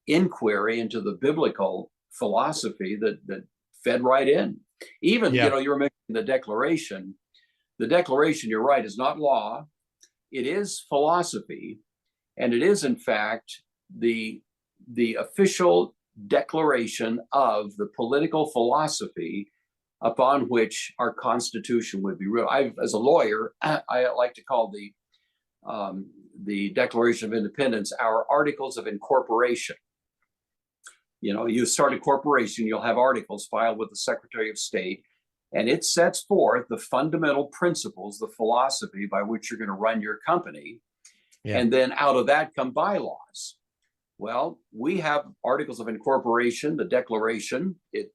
inquiry into the biblical philosophy that fed right in. Even, you were mentioning the Declaration. The Declaration, you're right, is not law. It is philosophy. And it is, in fact, the official declaration of the political philosophy upon which our Constitution would be real. As a lawyer, I like to call the Declaration of Independence our Articles of Incorporation. You start a corporation, you'll have articles filed with the Secretary of State, and it sets forth the fundamental principles, the philosophy by which you're going to run your company. Yeah. And then out of that come bylaws. Well, we have articles of incorporation, the Declaration. It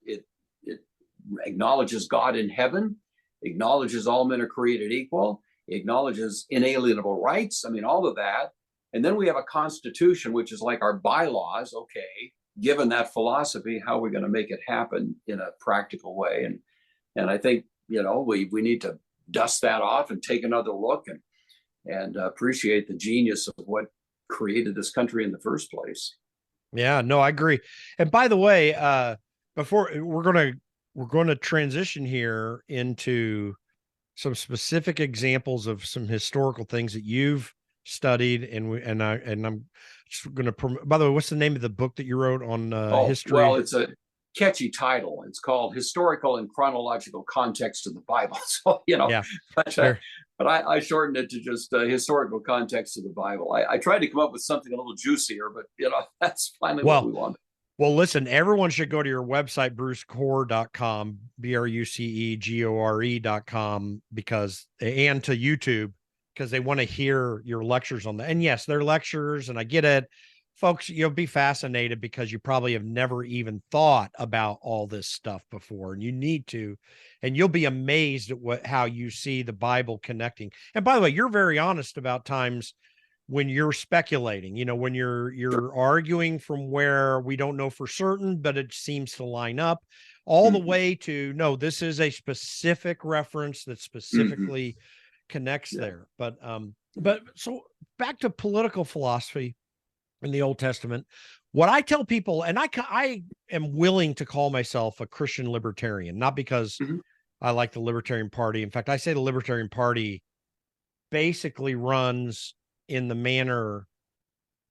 acknowledges God in heaven, acknowledges all men are created equal, acknowledges inalienable rights. I mean, all of that. And then we have a constitution, which is like our bylaws. Okay, given that philosophy, how are we going to make it happen in a practical way? And I think, we need to dust that off and take another look and appreciate the genius of what created this country in the first place. Yeah, no, I agree. And by the way, before we're going to transition here into some specific examples of some historical things that you've studied, and I'm just going to. By the way, what's the name of the book that you wrote on history? Well, it's a catchy title. It's called Historical and Chronological Context of the Bible. So, Yeah, but I shortened it to just historical context of the Bible. I tried to come up with something a little juicier, but that's finally what we wanted. Well, listen, everyone should go to your website, brucegore.com, BRUCEGORE.com, and to YouTube, because they want to hear your lectures on that. And yes, they're lectures, and I get it. Folks, you'll be fascinated because you probably have never even thought about all this stuff before, and you need to, and you'll be amazed at how you see the Bible connecting. And by the way, you're very honest about times when you're speculating, when you're arguing from where we don't know for certain, but it seems to line up, all the way to, no, this is a specific reference that specifically connects there. But so back to political philosophy in the Old Testament, what I tell people, and I am willing to call myself a Christian libertarian, not because I like the Libertarian Party. In fact, I say the Libertarian Party basically runs in the manner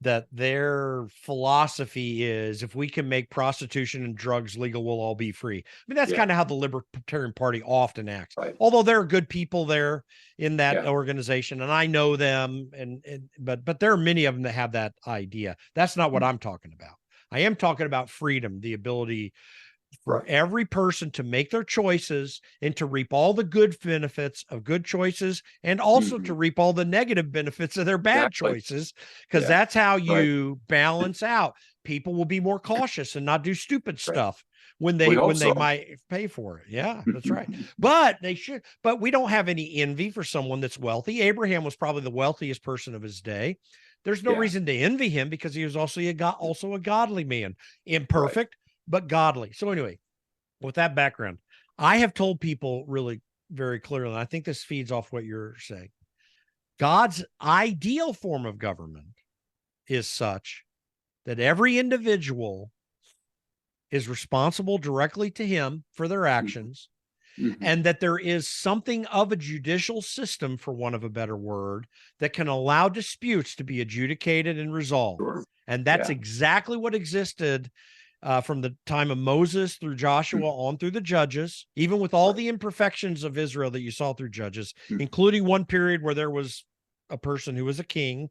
that their philosophy is, if we can make prostitution and drugs legal, we'll all be free. I mean, that's kind of how the Libertarian Party often acts. Right. Although there are good people there in that organization, and I know them, but there are many of them that have that idea. That's not what I'm talking about. I am talking about freedom, the ability for every person to make their choices and to reap all the good benefits of good choices, and also to reap all the negative benefits of their bad choices, because that's how you balance out. People will be more cautious and not do stupid stuff when they might pay for it. Yeah, that's right. But they should. But we don't have any envy for someone that's wealthy. Abraham was probably the wealthiest person of his day. There's no reason to envy him, because he was also a godly man, imperfect, but godly. So anyway, with that background, I have told people really very clearly, and I think this feeds off what you're saying, God's ideal form of government is such that every individual is responsible directly to him for their actions, and that there is something of a judicial system, for want of a better word, that can allow disputes to be adjudicated and resolved. And that's exactly what existed from the time of Moses through Joshua on through the Judges, even with all the imperfections of Israel that you saw through Judges, including one period where there was a person who was a king.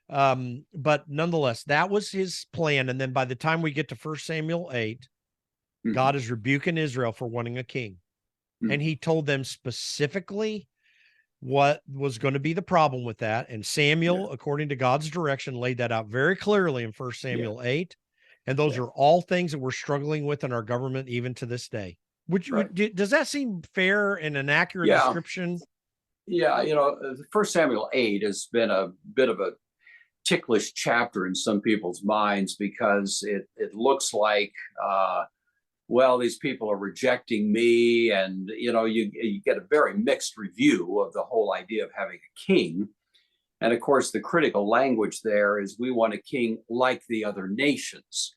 But nonetheless, that was his plan. And then by the time we get to 1 Samuel 8, God is rebuking Israel for wanting a king. And he told them specifically what was going to be the problem with that. And Samuel, according to God's direction, laid that out very clearly in 1 Samuel 8. And those are all things that we're struggling with in our government even to this day. Does that seem fair and an accurate description? Yeah, 1 Samuel 8 has been a bit of a ticklish chapter in some people's minds, because it looks like, these people are rejecting me, and you get a very mixed review of the whole idea of having a king. And of course, the critical language there is, we want a king like the other nations.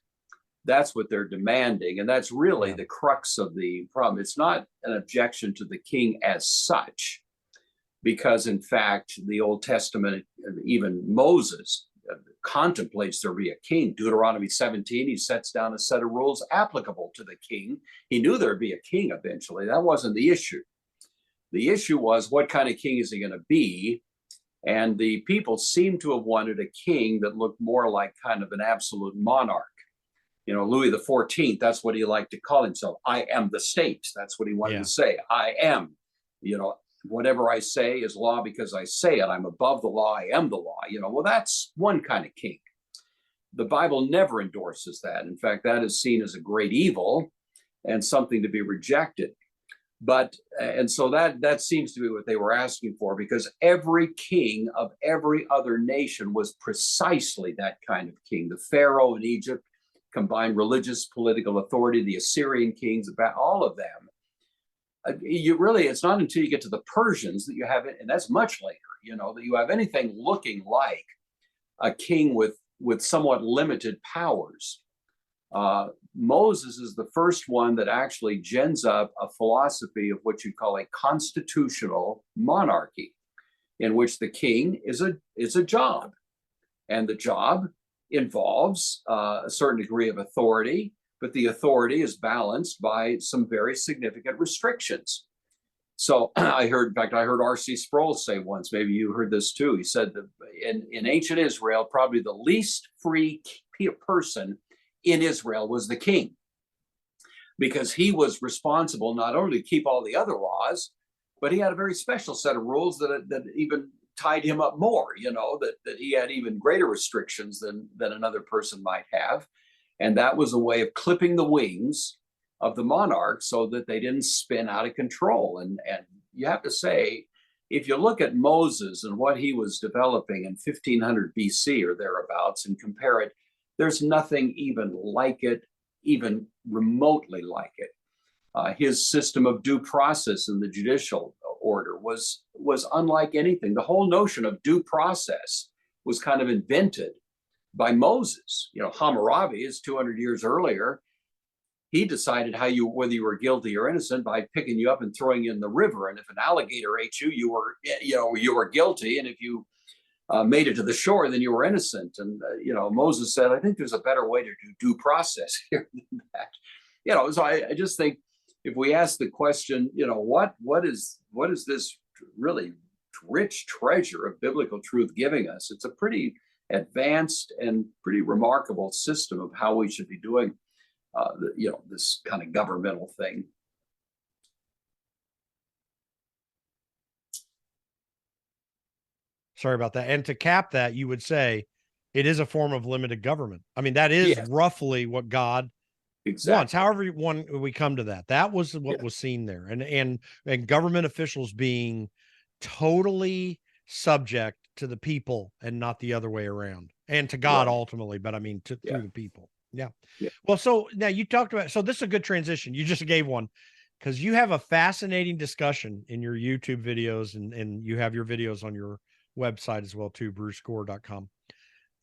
That's what they're demanding. And that's really the crux of the problem. It's not an objection to the king as such, because in fact, the Old Testament, even Moses contemplates there be a king. Deuteronomy 17, he sets down a set of rules applicable to the king. He knew there'd be a king eventually. That wasn't the issue. The issue was, what kind of king is he going to be? And the people seem to have wanted a king that looked more like kind of an absolute monarch. Louis XIV, that's what he liked to call himself. I am the state. That's what he wanted to say. I am, whatever I say is law because I say it. I'm above the law. I am the law. Well, that's one kind of king. The Bible never endorses that. In fact, that is seen as a great evil and something to be rejected. But, and so that seems to be what they were asking for, because every king of every other nation was precisely that kind of king. The Pharaoh in Egypt combined religious, political authority, the Assyrian kings, about all of them. It's not until you get to the Persians that you have it, and that's much later, that you have anything looking like a king with somewhat limited powers. Moses is the first one that actually gens up a philosophy of what you'd call a constitutional monarchy, in which the king is a job, and the job involves a certain degree of authority, but the authority is balanced by some very significant restrictions. So I heard RC Sproul say once, maybe you heard this too. He said that in ancient Israel, probably the least free person in Israel was the king, because he was responsible not only to keep all the other laws, but he had a very special set of rules that even tied him up more, that he had even greater restrictions than another person might have. And that was a way of clipping the wings of the monarch so that they didn't spin out of control. And you have to say, if you look at Moses and what he was developing in 1500 BC or thereabouts and compare it, there's nothing even like it, even remotely like it. His system of due process in the judicial order was unlike anything. The whole notion of due process was kind of invented by Moses. Hammurabi is 200 years earlier. He decided whether you were guilty or innocent by picking you up and throwing you in the river. And if an alligator ate you, you were guilty. And if you made it to the shore, then you were innocent. And Moses said, I think there's a better way to do due process here than that. So I just think if we ask the question, what is this really rich treasure of biblical truth giving us? It's a pretty advanced and pretty remarkable system of how we should be doing this kind of governmental thing. Sorry about that. And to cap that, you would say it is a form of limited government. I mean, that is roughly what God wants. However we come to that. That was what was seen there. And government officials being totally subject to the people and not the other way around. And to God ultimately, but I mean through the people. Yeah. Well, so now you talked about, so this is a good transition. You just gave one, because you have a fascinating discussion in your YouTube videos, and you have your videos on your website as well too, brucegore.com.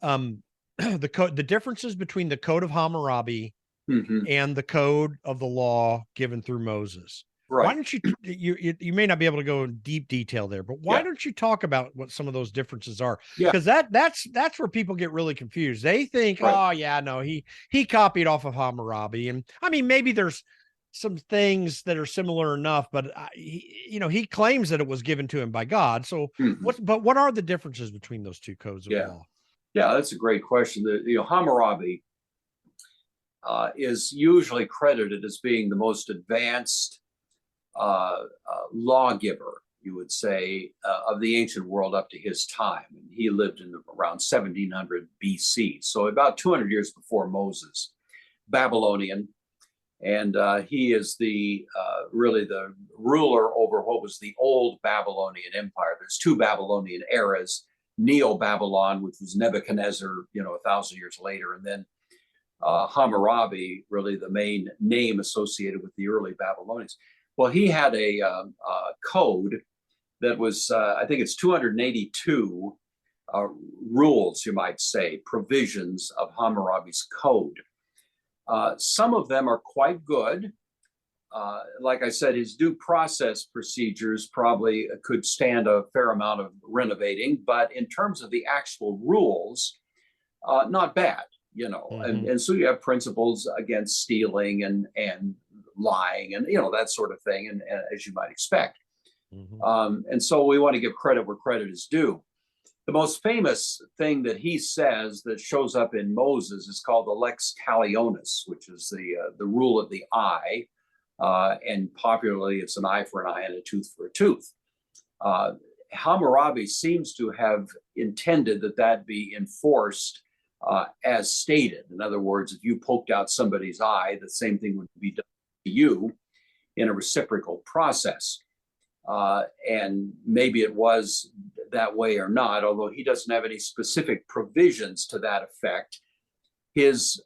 The differences between the Code of Hammurabi and the Code of the Law given through Moses. Right. Why don't you may not be able to go in deep detail there, but why don't you talk about what some of those differences are? Because that's where people get really confused. They think, he copied off of Hammurabi. And I mean, maybe there's some things that are similar enough, but he claims that it was given to him by God. So what are the differences between those two codes of law? Yeah, that's a great question. Hammurabi is usually credited as being the most advanced lawgiver, you would say, of the ancient world up to his time. And he lived in around 1700 BC, so about 200 years before Moses, Babylonian. And he is really the ruler over what was the old Babylonian Empire. There's two Babylonian eras: Neo-Babylon, which was Nebuchadnezzar, 1,000 years later, and then Hammurabi, really the main name associated with the early Babylonians. Well, he had a code that was, I think it's 282 rules, you might say, provisions of Hammurabi's code. Some of them are quite good. Like I said, his due process procedures probably could stand a fair amount of renovating, but in terms of the actual rules, not bad, and so you have principles against stealing and lying and, that sort of thing, and as you might expect. And so we want to give credit where credit is due. The most famous thing that he says that shows up in Moses is called the lex talionis, which is the rule of the eye. And popularly, it's an eye for an eye and a tooth for a tooth. Hammurabi seems to have intended that be enforced as stated. In other words, if you poked out somebody's eye, the same thing would be done to you in a reciprocal process. And maybe it was that way or not, although he doesn't have any specific provisions to that effect. His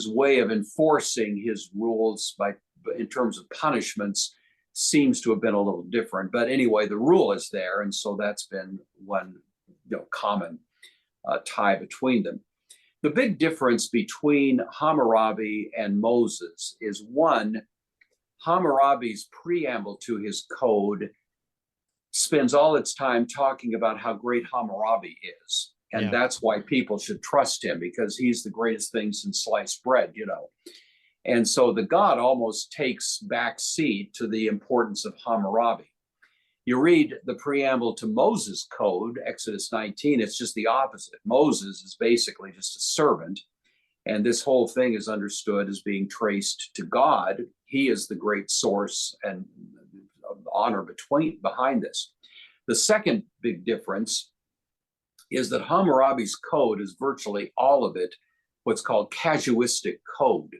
way of enforcing his rules in terms of punishments seems to have been a little different. But anyway, the rule is there, and so that's been one common tie between them. The big difference between Hammurabi and Moses is, one, Hammurabi's preamble to his code spends all its time talking about how great Hammurabi is. And that's why people should trust him, because he's the greatest thing since sliced bread, And so the God almost takes back seat to the importance of Hammurabi. You read the preamble to Moses' code, Exodus 19, it's just the opposite. Moses is basically just a servant, and this whole thing is understood as being traced to God. He is the great source and honor behind this. The second big difference is that Hammurabi's code is virtually all of it what's called casuistic code,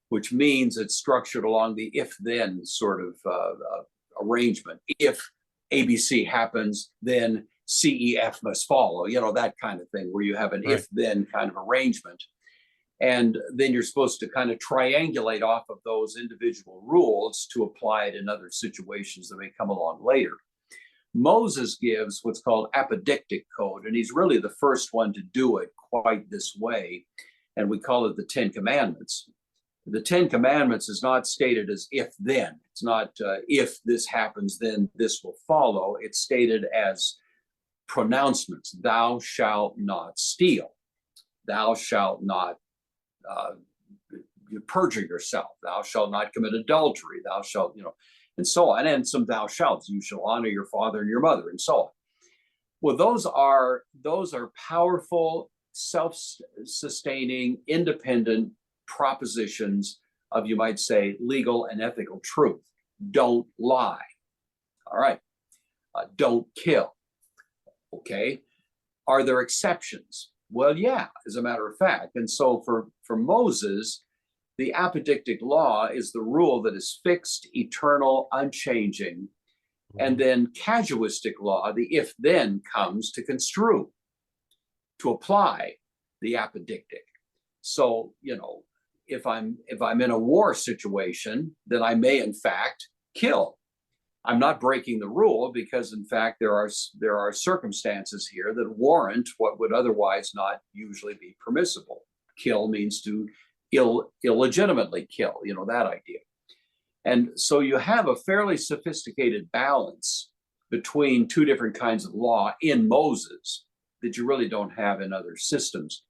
which means it's structured along the if-then sort of arrangement. If ABC happens, then CEF must follow, that kind of thing, where you have an if-then kind of arrangement. And then you're supposed to kind of triangulate off of those individual rules to apply it in other situations that may come along later. Moses gives what's called apodictic code, and he's really the first one to do it quite this way, and we call it the Ten Commandments. The Ten Commandments is not stated as if-then. It's not if this happens, then this will follow. It's stated as pronouncements. Thou shalt not steal. Thou shalt not perjure yourself. Thou shalt not commit adultery. Thou shalt, and so on. And some thou shalts. You shall honor your father and your mother, and so on. Well, those are powerful, self-sustaining, independent propositions of, you might say, legal and ethical truth. Don't lie. All right. Don't kill. Okay. Are there exceptions? Well, yeah, as a matter of fact. And so for Moses, the apodictic law is the rule that is fixed, eternal, unchanging. And then casuistic law, the if-then, comes to construe, to apply the apodictic. So, if I'm in a war situation, then I may in fact kill. I'm not breaking the rule, because in fact there are circumstances here that warrant what would otherwise not usually be permissible. Kill means to illegitimately kill, that idea. And so you have a fairly sophisticated balance between two different kinds of law in Moses that you really don't have in other systems.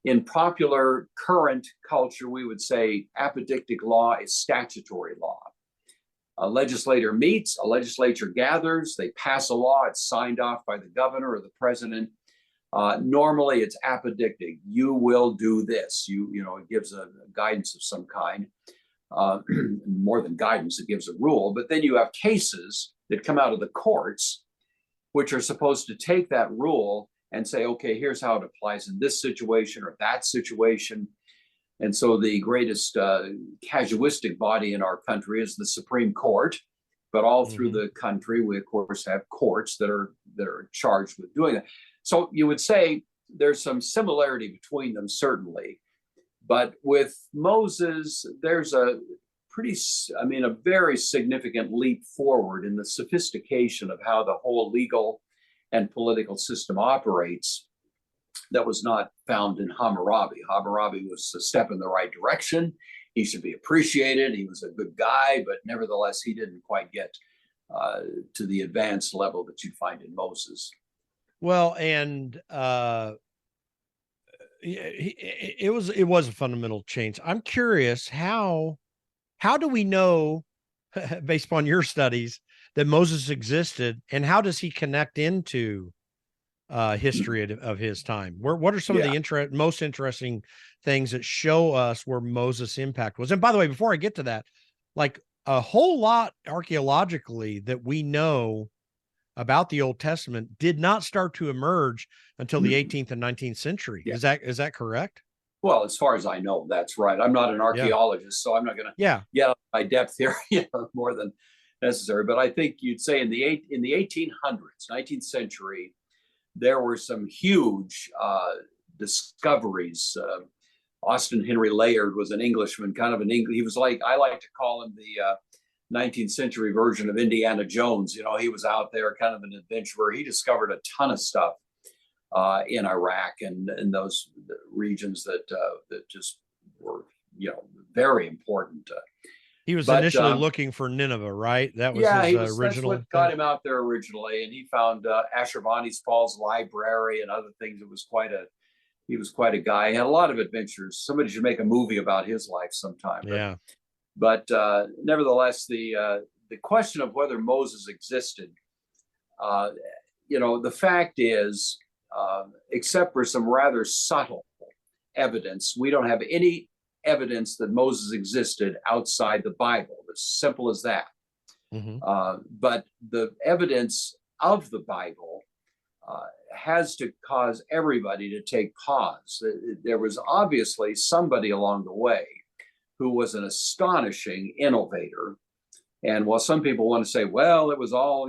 In popular current culture, we would say apodictic law is statutory law. A legislator meets, a legislature gathers, they pass a law, it's signed off by the governor or the president. Normally it's apodictic. You will do this. It gives a guidance of some kind. More than guidance, it gives a rule. But then you have cases that come out of the courts, which are supposed to take that rule and say, okay, here's how it applies in this situation or that situation. And so the greatest casuistic body in our country is the Supreme Court. But all through the country, we, of course, have courts that are charged with doing that. So you would say there's some similarity between them, certainly. But with Moses, there's a very significant leap forward in the sophistication of how the whole legal and political system operates that was not found in Hammurabi. Hammurabi was a step in the right direction. He should be appreciated. He was a good guy, but nevertheless, he didn't quite get to the advanced level that you find in Moses. Well, and it was a fundamental change. I'm curious, how do we know, based upon your studies, that Moses existed, and how does he connect into history of his time? What are some of the most interesting things that show us where Moses' impact was? And by the way, before I get to that, like a whole lot archaeologically that we know about the Old Testament did not start to emerge until the 18th and 19th century. Yeah. Is that correct? Well, as far as I know, that's right. I'm not an archaeologist, so I'm not going to get up my depth here, more than necessary. But I think you'd say in the 1800s, 19th century, there were some huge discoveries. Austin Henry Layard was an Englishman, he was like, I like to call him the 19th century version of Indiana Jones. He was out there kind of an adventurer. He discovered a ton of stuff in Iraq and in those regions that just were, very important. He was initially looking for Nineveh, right? That was his original. That's what got him out there originally, and he found Ashurbanipal's library and other things. He was quite a guy. He had a lot of adventures. Somebody should make a movie about his life sometime. But nevertheless, the question of whether Moses existed, the fact is, except for some rather subtle evidence, we don't have any evidence that Moses existed outside the Bible. As simple as that. But the evidence of the Bible has to cause everybody to take pause. There was obviously somebody along the way who was an astonishing innovator. And while some people want to say, well, it was all,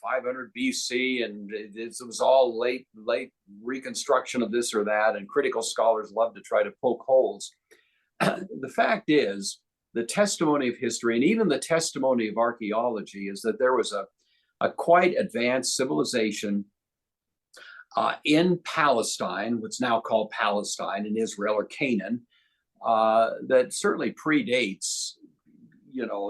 500 BC and it was all late reconstruction of this or that, and critical scholars love to try to poke holes. The fact is, the testimony of history and even the testimony of archaeology is that there was a quite advanced civilization in Palestine, what's now called Palestine in Israel, or Canaan, that certainly predates,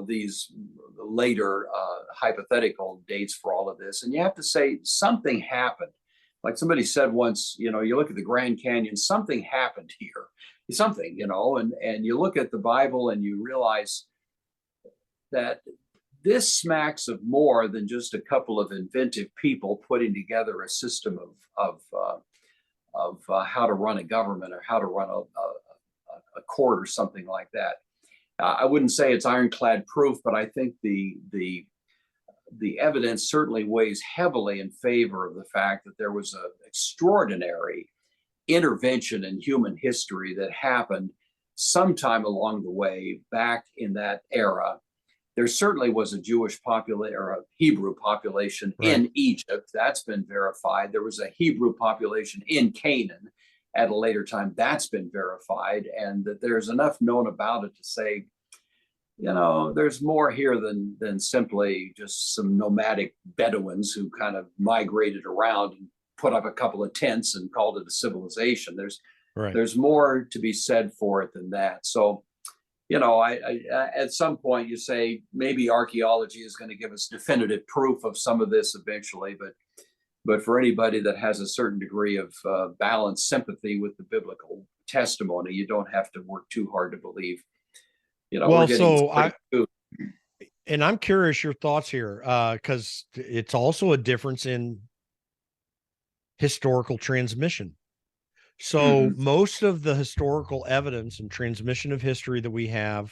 these later hypothetical dates for all of this. And you have to say something happened. Like somebody said once, you look at the Grand Canyon, something happened here. Something, and you look at the Bible and you realize that this smacks of more than just a couple of inventive people putting together a system of how to run a government or how to run a court or something like that. I wouldn't say it's ironclad proof, but I think the evidence certainly weighs heavily in favor of the fact that there was an extraordinary intervention in human history that happened sometime along the way back in that era. There certainly was a Jewish population or a Hebrew population in Egypt. That's been verified. There was a Hebrew population in Canaan at a later time. That's been verified. And that there's enough known about it to say, there's more here than simply just some nomadic Bedouins who kind of migrated around and put up a couple of tents and called it a civilization. There's more to be said for it than that. So, I at some point you say maybe archaeology is going to give us definitive proof of some of this eventually, but for anybody that has a certain degree of balanced sympathy with the biblical testimony, you don't have to work too hard to believe. And I'm curious your thoughts here, because it's also a difference in historical transmission. So most of the historical evidence and transmission of history that we have,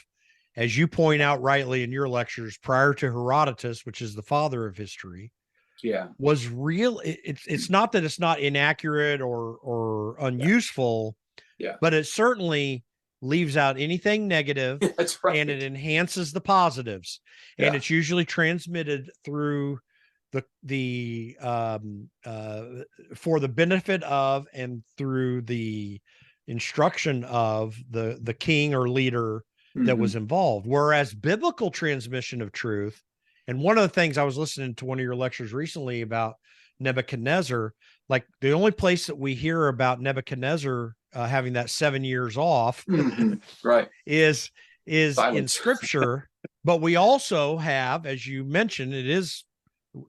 as you point out rightly in your lectures, prior to Herodotus, which is the father of history, was real. It's not that it's not inaccurate or unuseful, but it certainly leaves out anything negative. That's right. And it enhances the positives. And it's usually transmitted through the for the benefit of and through the instruction of the king or leader that was involved. Whereas biblical transmission of truth, and one of the things I was listening to one of your lectures recently about Nebuchadnezzar, like the only place that we hear about Nebuchadnezzar having that 7 years off is in scripture. But we also have, as you mentioned, it is,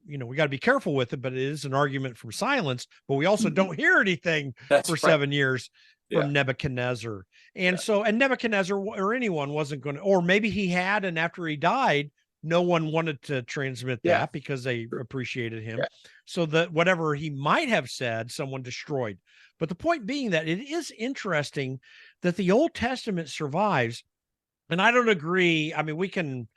we got to be careful with it, but it is an argument from silence, but we also don't hear anything for 7 years from Nebuchadnezzar. And so, and Nebuchadnezzar or anyone wasn't going to, or maybe he had, and after he died, no one wanted to transmit that because they appreciated him. So that whatever he might have said, someone destroyed. But the point being that it is interesting that the Old Testament survives. And I don't agree. I mean, we can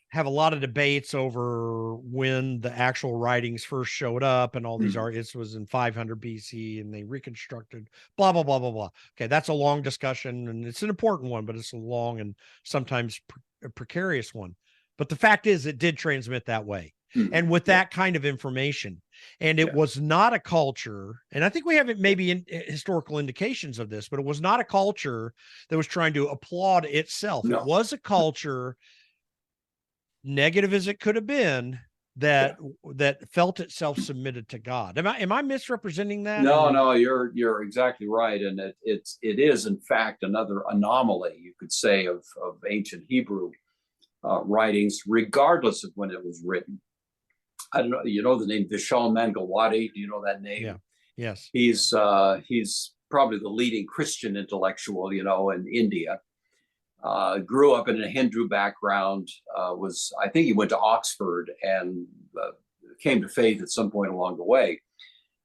have a lot of debates over when the actual writings first showed up and all these this was in 500 BC and they reconstructed blah, blah, blah, blah, blah. Okay. That's a long discussion and it's an important one, but it's a long and sometimes precarious one. But the fact is it did transmit that way. And with that kind of information, and it was not a culture, and I think we have maybe historical indications of this, but it was not a culture that was trying to applaud itself. No. It was a culture, negative as it could have been, that felt itself submitted to God. Am I misrepresenting that? No, you're exactly right, and it is in fact another anomaly, you could say, of ancient Hebrew writings, regardless of when it was written. I don't know. You know the name Vishal Mangalwadi? Do you know that name? Yeah. Yes. He's probably the leading Christian intellectual, in India. Grew up in a Hindu background. I think he went to Oxford and came to faith at some point along the way.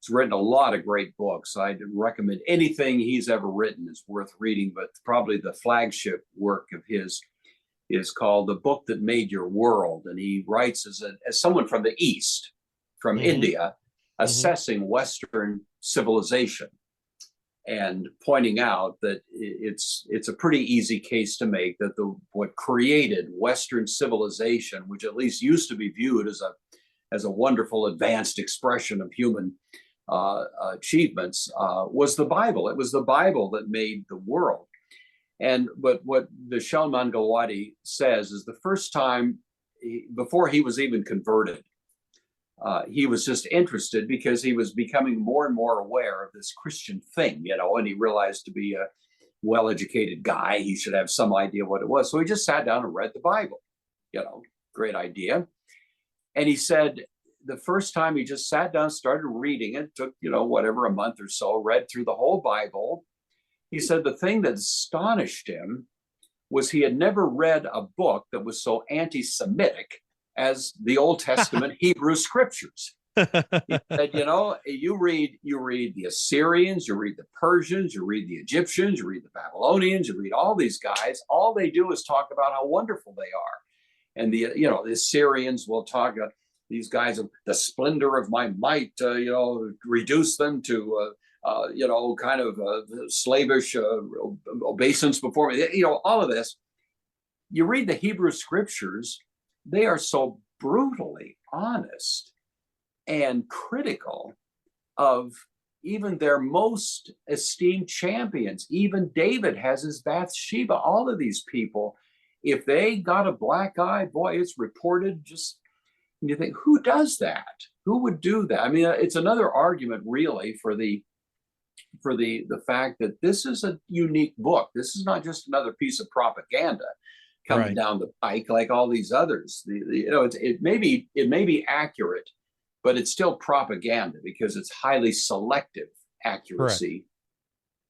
He's written a lot of great books. I'd recommend anything he's ever written is worth reading, but probably the flagship work of his is called The Book That Made Your World. And he writes as someone from the East, from India, assessing Western civilization and pointing out that it's a pretty easy case to make that what created Western civilization, which at least used to be viewed as a wonderful advanced expression of human achievements, was the Bible. It was the Bible that made the world. But what Vishal Mangalwadi says is the first time, before he was even converted, he was just interested because he was becoming more and more aware of this Christian thing, and he realized to be a well-educated guy, he should have some idea what it was. So he just sat down and read the Bible, great idea. And he said the first time he just sat down, started reading it, took, a month or so, read through the whole Bible. He said the thing that astonished him was he had never read a book that was so anti-Semitic as the Old Testament Hebrew scriptures. He said, you read the Assyrians, you read the Persians, you read the Egyptians, you read the Babylonians, you read all these guys. All they do is talk about how wonderful they are. And the Assyrians will talk, these guys, the splendor of my might, reduce them to kind of slavish obeisance before me, all of this. You read the Hebrew scriptures, they are so brutally honest and critical of even their most esteemed champions. Even David has his Bathsheba. All of these people, if they got a black eye, boy, it's reported and you think, who does that? Who would do that? I mean, it's another argument really for the fact that this is a unique book. This is not just another piece of propaganda coming down the pike like all these others. It may be accurate, but it's still propaganda because it's highly selective accuracy. Correct.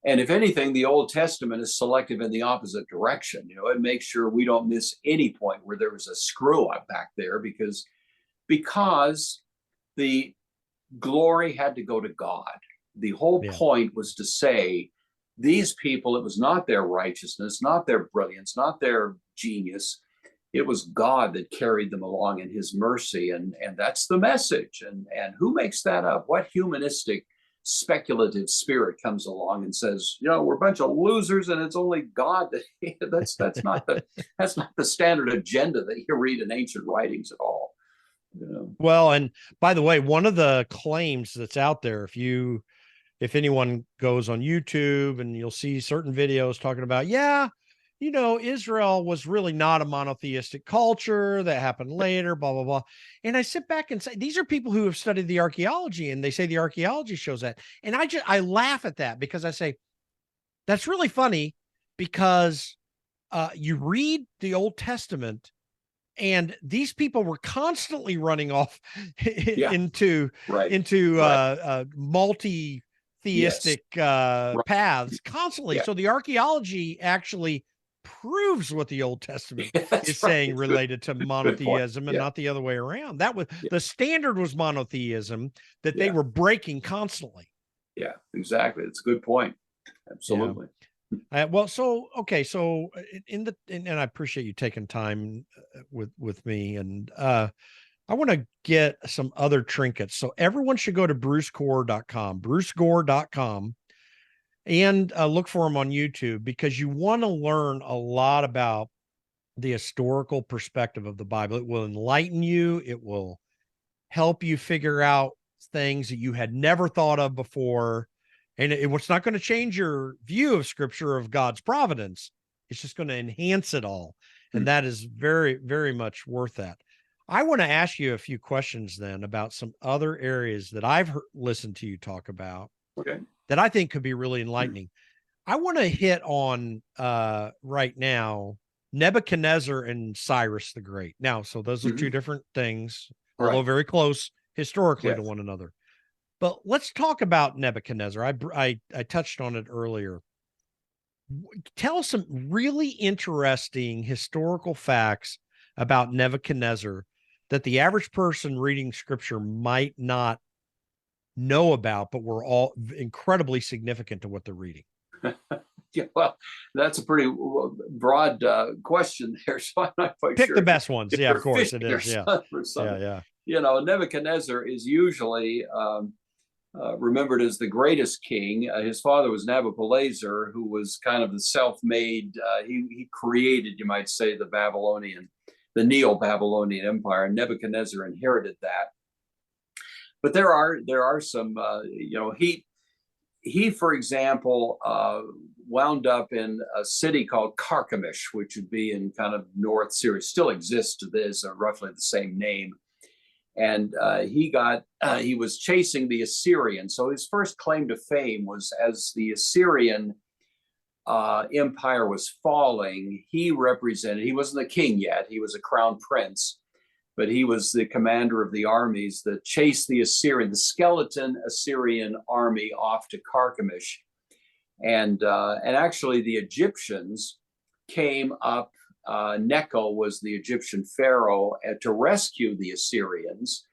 And if anything, the Old Testament is selective in the opposite direction. It makes sure we don't miss any point where there was a screw up back there because the glory had to go to God. The whole point was to say, these people, it was not their righteousness, not their brilliance, not their genius. It was God that carried them along in his mercy. And that's the message. And who makes that up? What humanistic, speculative spirit comes along and says, we're a bunch of losers and it's only God that that's not the standard agenda that you read in ancient writings at all. Well, and by the way, one of the claims that's out there, if anyone goes on YouTube and you'll see certain videos talking about, Israel was really not a monotheistic culture that happened later, blah, blah, blah. And I sit back and say, these are people who have studied the archaeology and they say the archaeology shows that. And I laugh at that because I say, that's really funny because you read the Old Testament and these people were constantly running off into multi-theistic paths constantly. So the archaeology actually proves what the Old Testament is saying related to monotheism and not the other way around. That was the standard was monotheism that they were breaking constantly. Yeah, exactly. It's a good point. Absolutely. Well, so okay, so and I appreciate you taking time with me, and I want to get some other trinkets. So everyone should go to brucegore.com, and look for him on YouTube, because you want to learn a lot about the historical perspective of the Bible. It will enlighten you. It will help you figure out things that you had never thought of before. And it's not going to change your view of scripture, of God's providence. It's just going to enhance it all. And that is very, very much worth that. I want to ask you a few questions then about some other areas that I've listened to you talk about, Okay. that I think could be really enlightening. I want to hit on right now Nebuchadnezzar and Cyrus the Great. Now, so those are two different things, although Right. very close historically to Yes. one another. But let's talk about Nebuchadnezzar. I touched on it earlier. Tell some really interesting historical facts about Nebuchadnezzar that the average person reading scripture might not know about, but were all incredibly significant to what they're reading. Yeah, well, that's a pretty broad question there, so I'm not quite Pick sure the best ones. if Yeah, of you're course it fishing or is. Yeah. something. Yeah. You know, Nebuchadnezzar is usually remembered as the greatest king. His father was Nebuchadnezzar, who was kind of the self-made. He created, you might say, the Neo-Babylonian Empire. And Nebuchadnezzar inherited that. But there are some, he, for example, wound up in a city called Carchemish, which would be in kind of North Syria, still exists to this, roughly the same name. And he was chasing the Assyrians. So his first claim to fame was, as the Assyrian empire was falling, he wasn't the king yet, he was a crown prince, but he was the commander of the armies that chased the skeleton Assyrian army off to Carchemish. And actually the Egyptians came up. Necho was the Egyptian pharaoh to rescue the Assyrians,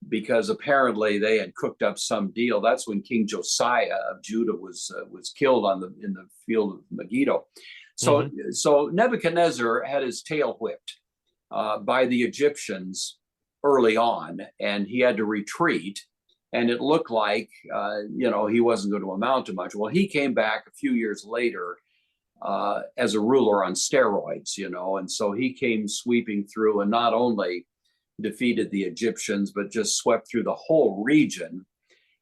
because apparently they had cooked up some deal. That's when King Josiah of Judah was killed in the field of Megiddo. So Nebuchadnezzar had his tail whipped by the Egyptians early on, and he had to retreat. And it looked like he wasn't going to amount to much. Well, he came back a few years later as a ruler on steroids, and so he came sweeping through and not only defeated the Egyptians, but just swept through the whole region,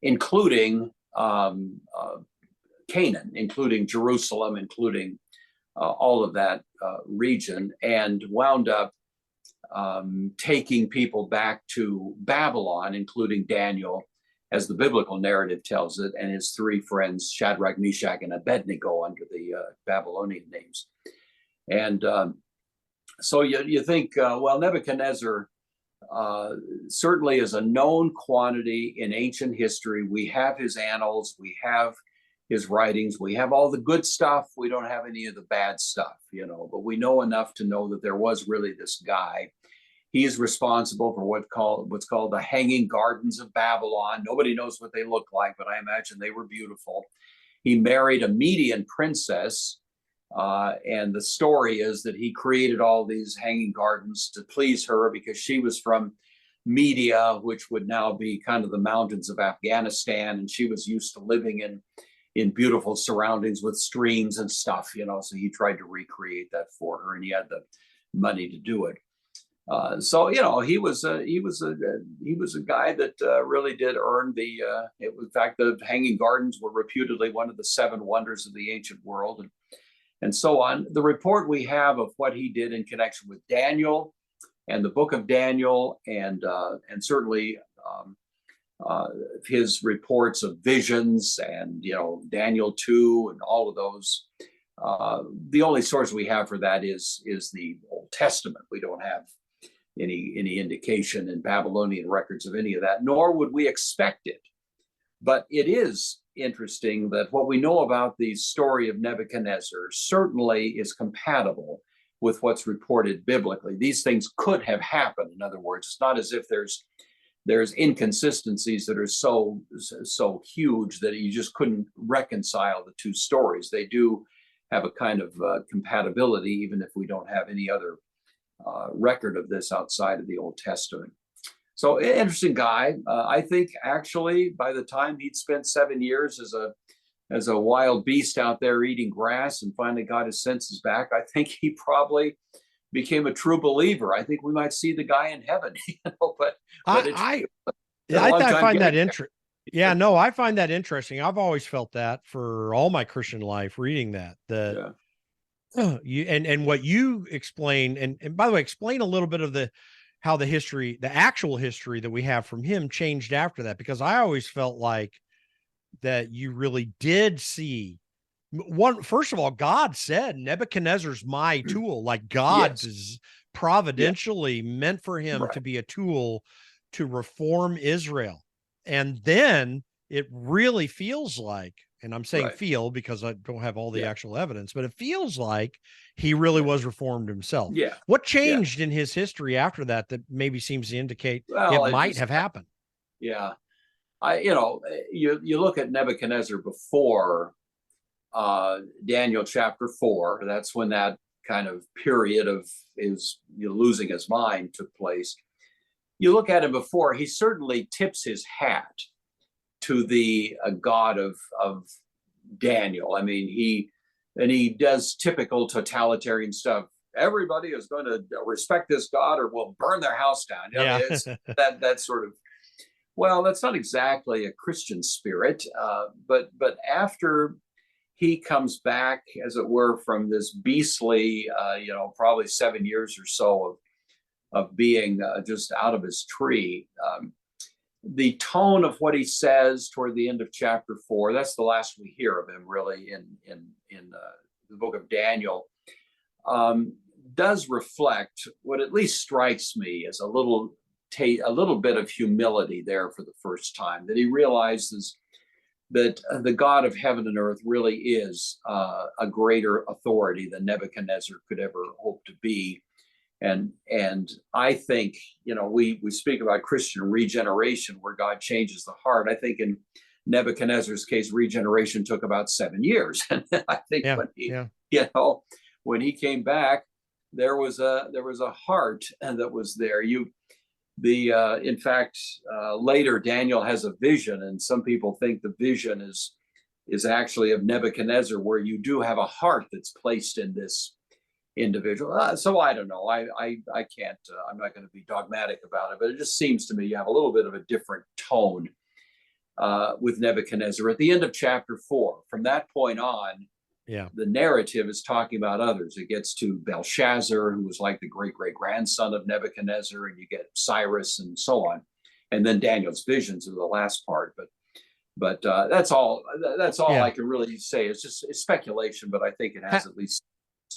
including Canaan, including Jerusalem, including all of that region, and wound up taking people back to Babylon, including Daniel, as the biblical narrative tells it, and his three friends, Shadrach, Meshach, and Abednego, under the Babylonian names. And so you think, well, Nebuchadnezzar certainly is a known quantity in ancient history. We have his annals, we have his writings, we have all the good stuff. We don't have any of the bad stuff, but we know enough to know that there was really this guy. He is responsible for what's called the Hanging Gardens of Babylon. Nobody knows what they look like, but I imagine they were beautiful. He married a Median princess, and the story is that he created all these hanging gardens to please her, because she was from Media, which would now be kind of the mountains of Afghanistan, and she was used to living in beautiful surroundings with streams and stuff, so he tried to recreate that for her, and he had the money to do it. So he was a guy that really did earn in fact, the Hanging Gardens were reputedly one of the seven wonders of the ancient world, and so on. The report we have of what he did in connection with Daniel and the book of Daniel, and certainly his reports of visions, and Daniel 2 and all of those. The only source we have for that is the Old Testament. We don't have any indication in Babylonian records of any of that, nor would we expect it. But it is interesting that what we know about the story of Nebuchadnezzar certainly is compatible with what's reported biblically. These things could have happened. In other words, it's not as if there's inconsistencies that are so huge that you just couldn't reconcile the two stories. They do have a kind of compatibility, even if we don't have any other record of this outside of the Old Testament. So interesting guy. I think actually by the time he'd spent 7 years as a wild beast out there eating grass and finally got his senses back, I think he probably became a true believer. I think we might see the guy in heaven, but I find that interesting. Yeah, no, I find that interesting. I've always felt that for all my Christian life, reading that you and what you explain, and by the way, explain a little bit of how the history, the actual history that we have from him changed after that, because I always felt like that you really did see first of all, God said Nebuchadnezzar's my tool, like God is providentially meant for him to be a tool to reform Israel. And then it really feels like, and I'm saying feel because I don't have all the actual evidence, but it feels like he really was reformed himself. Yeah. What changed in his history after that maybe seems to indicate it might have happened? Yeah. You look at Nebuchadnezzar before Daniel chapter 4. That's when that kind of period of his losing his mind took place. You look at him before, he certainly tips his hat to the God of Daniel. I mean, he does typical totalitarian stuff. Everybody is going to respect this God or we'll burn their house down. I mean, it's that sort of, well, that's not exactly a Christian spirit, but after he comes back, as it were, from this beastly, probably 7 years or so of being just out of his tree. The tone of what he says toward the end of chapter 4, that's the last we hear of him really in the book of Daniel, does reflect what at least strikes me as a little bit of humility there for the first time, that he realizes that the God of heaven and earth really is a greater authority than Nebuchadnezzar could ever hope to be. And I think, we speak about Christian regeneration where God changes the heart. I think in Nebuchadnezzar's case, regeneration took about 7 years. And I think when he came back, there was a heart that was there. In fact, later Daniel has a vision, and some people think the vision is actually of Nebuchadnezzar, where you do have a heart that's placed in this individual. So I don't know. I can't. I'm not going to be dogmatic about it, but it just seems to me you have a little bit of a different tone with Nebuchadnezzar at the end of chapter 4. From that point on, the narrative is talking about others. It gets to Belshazzar, who was like the great-great-grandson of Nebuchadnezzar, and you get Cyrus and so on. And then Daniel's visions are the last part. But that's all I can really say. It's speculation, but I think it has at least.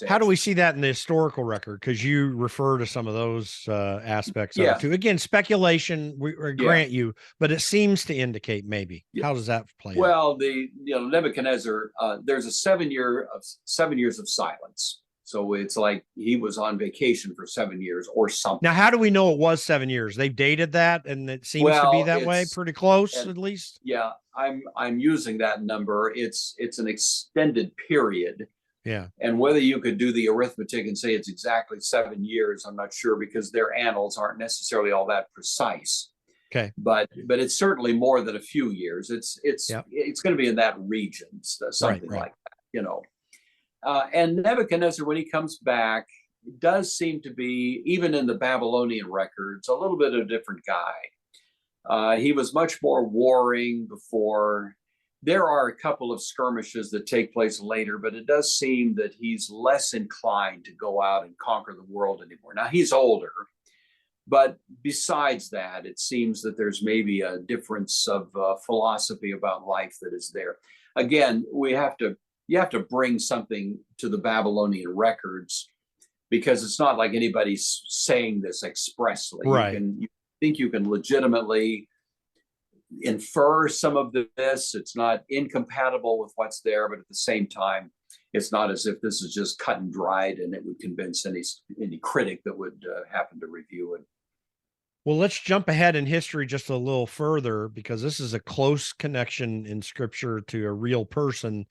How do we see that in the historical record? Because you refer to some of those aspects of it too. Again, speculation, we grant you, but it seems to indicate maybe. How does that play out? Well, Nebuchadnezzar, there's a 7 years of silence. So it's like he was on vacation for 7 years or something. Now, how do we know it was 7 years? They've dated that, and it seems to be that way, pretty close, at least. Yeah, I'm using that number. It's an extended period. Yeah. And whether you could do the arithmetic and say it's exactly 7 years, I'm not sure, because their annals aren't necessarily all that precise. Okay. But it's certainly more than a few years. It's going to be in that region, something like that, And Nebuchadnezzar, when he comes back, does seem to be, even in the Babylonian records, a little bit of a different guy. He was much more warring before. There are a couple of skirmishes that take place later, but it does seem that he's less inclined to go out and conquer the world anymore. Now, he's older, but besides that, it seems that there's maybe a difference of philosophy about life that is there. Again, you have to bring something to the Babylonian records, because it's not like anybody's saying this expressly. Right. You think you can legitimately infer some of this. It's not incompatible with what's there, but at the same time, it's not as if this is just cut and dried and it would convince any critic that would happen to review it. Well, let's jump ahead in history just a little further, because this is a close connection in scripture to a real person,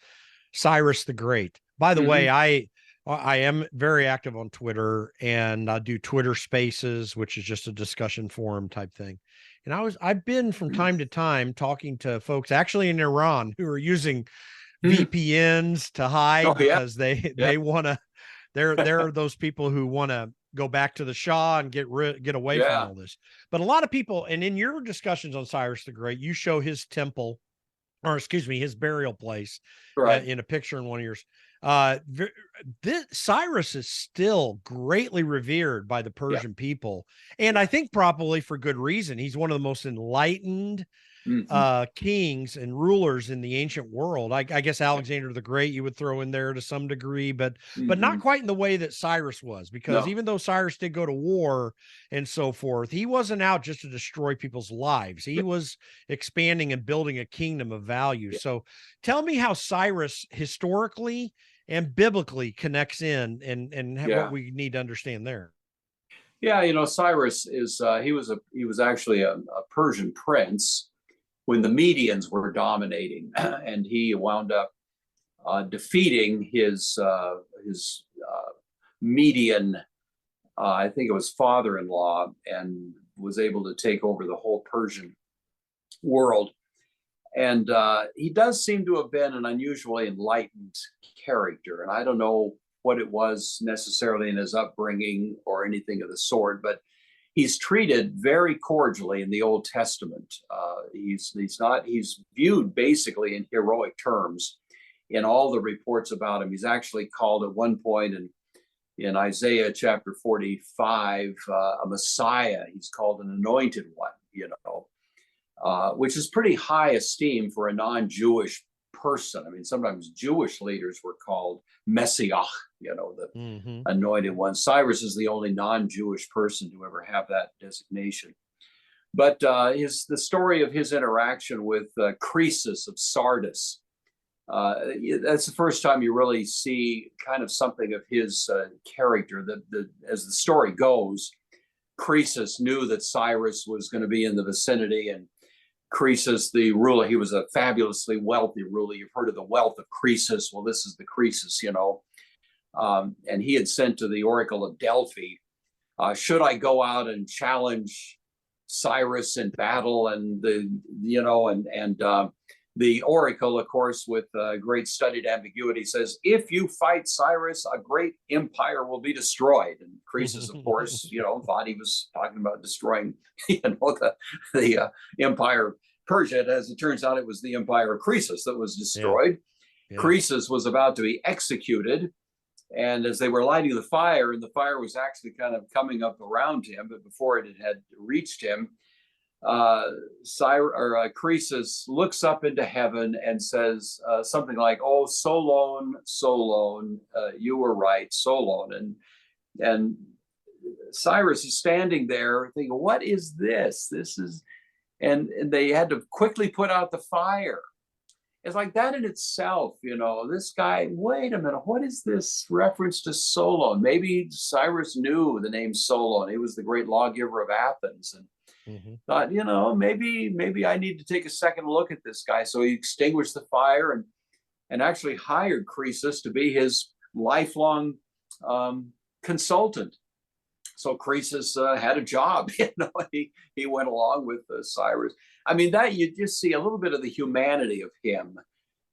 Cyrus the Great. By the way, Hmm. I am very active on Twitter, and I do Twitter Spaces, which is just a discussion forum type thing. And I've been from time to time talking to folks actually in Iran who are using VPNs to hide Oh yeah, because they yeah, they want to there are those people who want to go back to the Shah and get away from yeah, all this. But a lot of people, and in your discussions on Cyrus the Great, you show his temple, or excuse me, his burial place right, in a picture in one of yours. Cyrus is still greatly revered by the yeah. Persian people, and I think probably for good reason. He's one of the most enlightened Hmm. kings and rulers in the ancient world. I guess Alexander the Great you would throw in there to some degree, but not Hmm. quite in the way that Cyrus was, because No, even though Cyrus did go to war and so forth, he wasn't out just to destroy people's lives. He yeah, was expanding and building a kingdom of value. yeah, So tell me how Cyrus historically and biblically connects in, and what yeah. we need to understand there. Yeah, Cyrus is he was actually a Persian prince when the Medians were dominating, and he wound up defeating his Median, I think it was father-in-law, and was able to take over the whole Persian world. And he does seem to have been an unusually enlightened character, and I don't know what it was necessarily in his upbringing or anything of the sort, but he's treated very cordially in the Old Testament. He's viewed basically in heroic terms in all the reports about him. He's actually called at one point in Isaiah chapter 45 a Messiah. He's called an anointed one, which is pretty high esteem for a non-Jewish person. I mean, sometimes Jewish leaders were called Messiah, the Mm-hmm. anointed one. Cyrus is the only non-Jewish person to ever have that designation. But the story of his interaction with Croesus of Sardis, that's the first time you really see kind of something of his character. As the story goes, Croesus knew that Cyrus was going to be in the vicinity, and Croesus, the ruler, he was a fabulously wealthy ruler. You've heard of the wealth of Croesus. Well, this is the Croesus, and he had sent to the Oracle of Delphi, should I go out and challenge Cyrus in battle? And the Oracle, of course, with great studied ambiguity, says, if you fight Cyrus, a great empire will be destroyed. And Croesus, of course, thought he was talking about destroying, the empire Persia. As it turns out, it was the empire of Croesus that was Yeah. destroyed. Yeah. Croesus was about to be executed. And as they were lighting the fire, and the fire was actually kind of coming up around him, but before it had reached him, Croesus looks up into heaven and says something like, "Oh, Solon, Solon, you were right, Solon." And Cyrus is standing there thinking, "What is this? This is," and they had to quickly put out the fire. It's like that in itself, this guy, wait a minute, what is this reference to Solon? Maybe Cyrus knew the name Solon. He was the great lawgiver of Athens, and Mm-hmm. thought, maybe I need to take a second look at this guy. So he extinguished the fire and actually hired Croesus to be his lifelong consultant. So Croesus had a job. He went along with Cyrus. I mean, that you just see a little bit of the humanity of him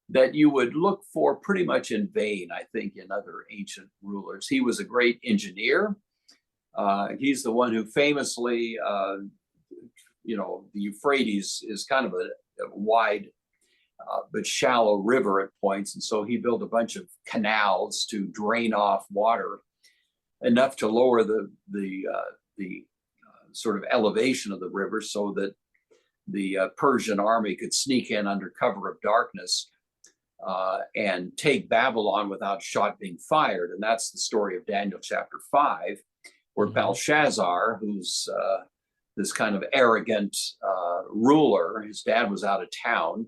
that you would look for pretty much in vain, I think, in other ancient rulers. He was a great engineer. He's the one who famously, the Euphrates is kind of a wide but shallow river at points. And so he built a bunch of canals to drain off water enough to lower the sort of elevation of the river so that the Persian army could sneak in under cover of darkness and take Babylon without shot being fired. And that's the story of Daniel chapter 5, where Belshazzar, who's this kind of arrogant ruler, his dad was out of town,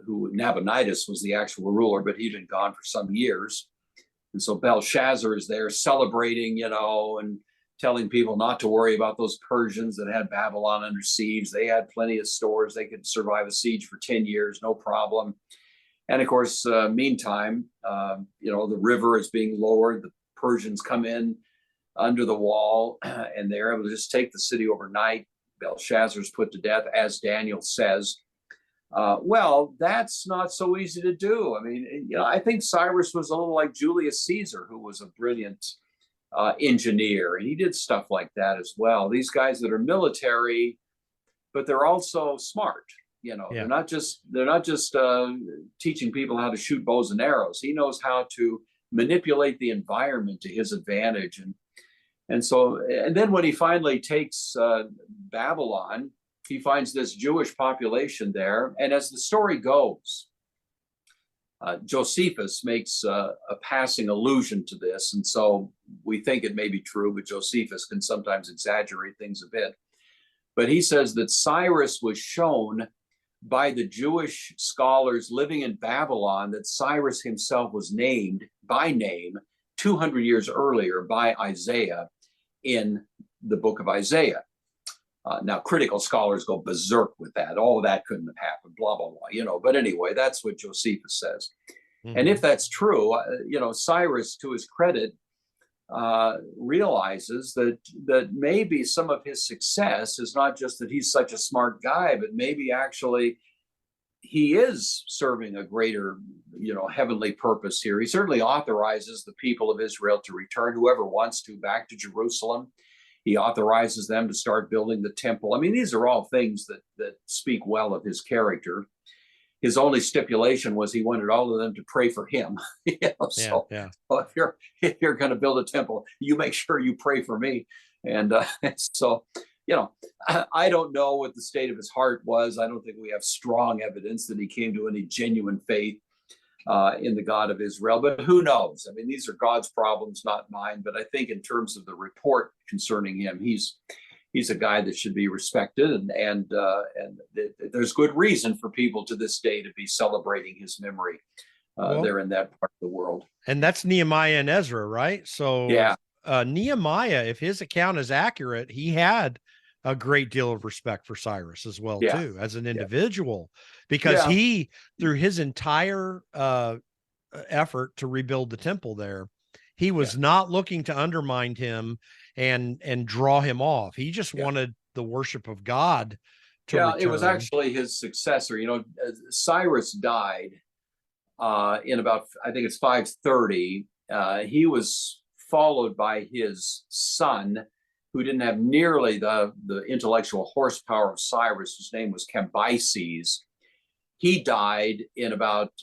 who Nabonidus was the actual ruler, but he'd been gone for some years. And so Belshazzar is there celebrating, and telling people not to worry about those Persians that had Babylon under siege. They had plenty of stores. They could survive a siege for 10 years, no problem. And of course, meantime, the river is being lowered. The Persians come in under the wall, and they're able to just take the city overnight. Belshazzar's put to death, as Daniel says. Well, that's not so easy to do. I mean, I think Cyrus was a little like Julius Caesar, who was a brilliant engineer, and he did stuff like that as well. These guys that are military, but they're also smart. Yeah. They're not just teaching people how to shoot bows and arrows. He knows how to manipulate the environment to his advantage, and then when he finally takes Babylon, he finds this Jewish population there. And as the story goes, Josephus makes a passing allusion to this. And so we think it may be true, but Josephus can sometimes exaggerate things a bit. But he says that Cyrus was shown by the Jewish scholars living in Babylon, that Cyrus himself was named by name 200 years earlier by Isaiah in the book of Isaiah. Now, critical scholars go berserk with that. Oh, that couldn't have happened, blah, blah, blah, But anyway, that's what Josephus says. Mm-hmm. And if that's true, Cyrus, to his credit, realizes that maybe some of his success is not just that he's such a smart guy, but maybe actually he is serving a greater, heavenly purpose here. He certainly authorizes the people of Israel to return, whoever wants to, back to Jerusalem. He authorizes them to start building the temple. I mean, these are all things that speak well of his character. His only stipulation was he wanted all of them to pray for him. So if you're going to build a temple, you make sure you pray for me. And so, I don't know what the state of his heart was. I don't think we have strong evidence that he came to any genuine faith in the God of Israel, but who knows? I mean, these are God's problems, not mine. But I think in terms of the report concerning him, he's a guy that should be respected, and there's good reason for people to this day to be celebrating his memory there in that part of the world. And that's Nehemiah and Ezra, right? So yeah, Nehemiah, if his account is accurate, he had a great deal of respect for Cyrus as well, too, as an individual, because he, through his entire effort to rebuild the temple there, he was not looking to undermine him and draw him off. He just wanted the worship of God to return. It was actually his successor. Cyrus died in about, I think it's 530. He was followed by his son, who didn't have nearly the intellectual horsepower of Cyrus, whose name was Cambyses. He died in about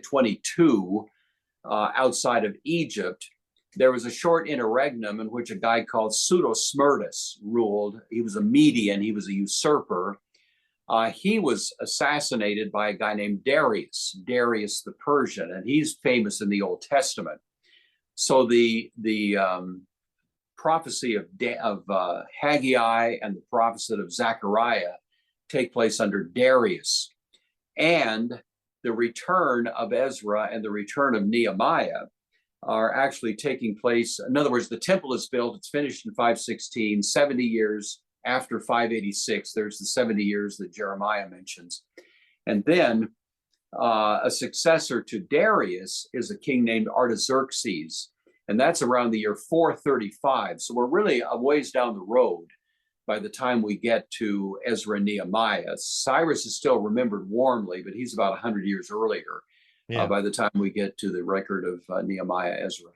22 outside of Egypt. There was a short interregnum in which a guy called Pseudo-Smyrtus ruled. He was a Median. He was a usurper. He was assassinated by a guy named Darius the Persian, and he's famous in the Old Testament. So the prophecy of Haggai and the prophecy of Zechariah take place under Darius, and the return of Ezra and the return of Nehemiah are actually taking place. In other words, the temple is built, it's finished in 516, 70 years after 586. There's the 70 years that Jeremiah mentions. And then a successor to Darius is a king named Artaxerxes, and that's around the year 435. So we're really a ways down the road by the time we get to Ezra and Nehemiah. Cyrus is still remembered warmly, but he's about 100 years earlier by the time we get to the record of Nehemiah, Ezra.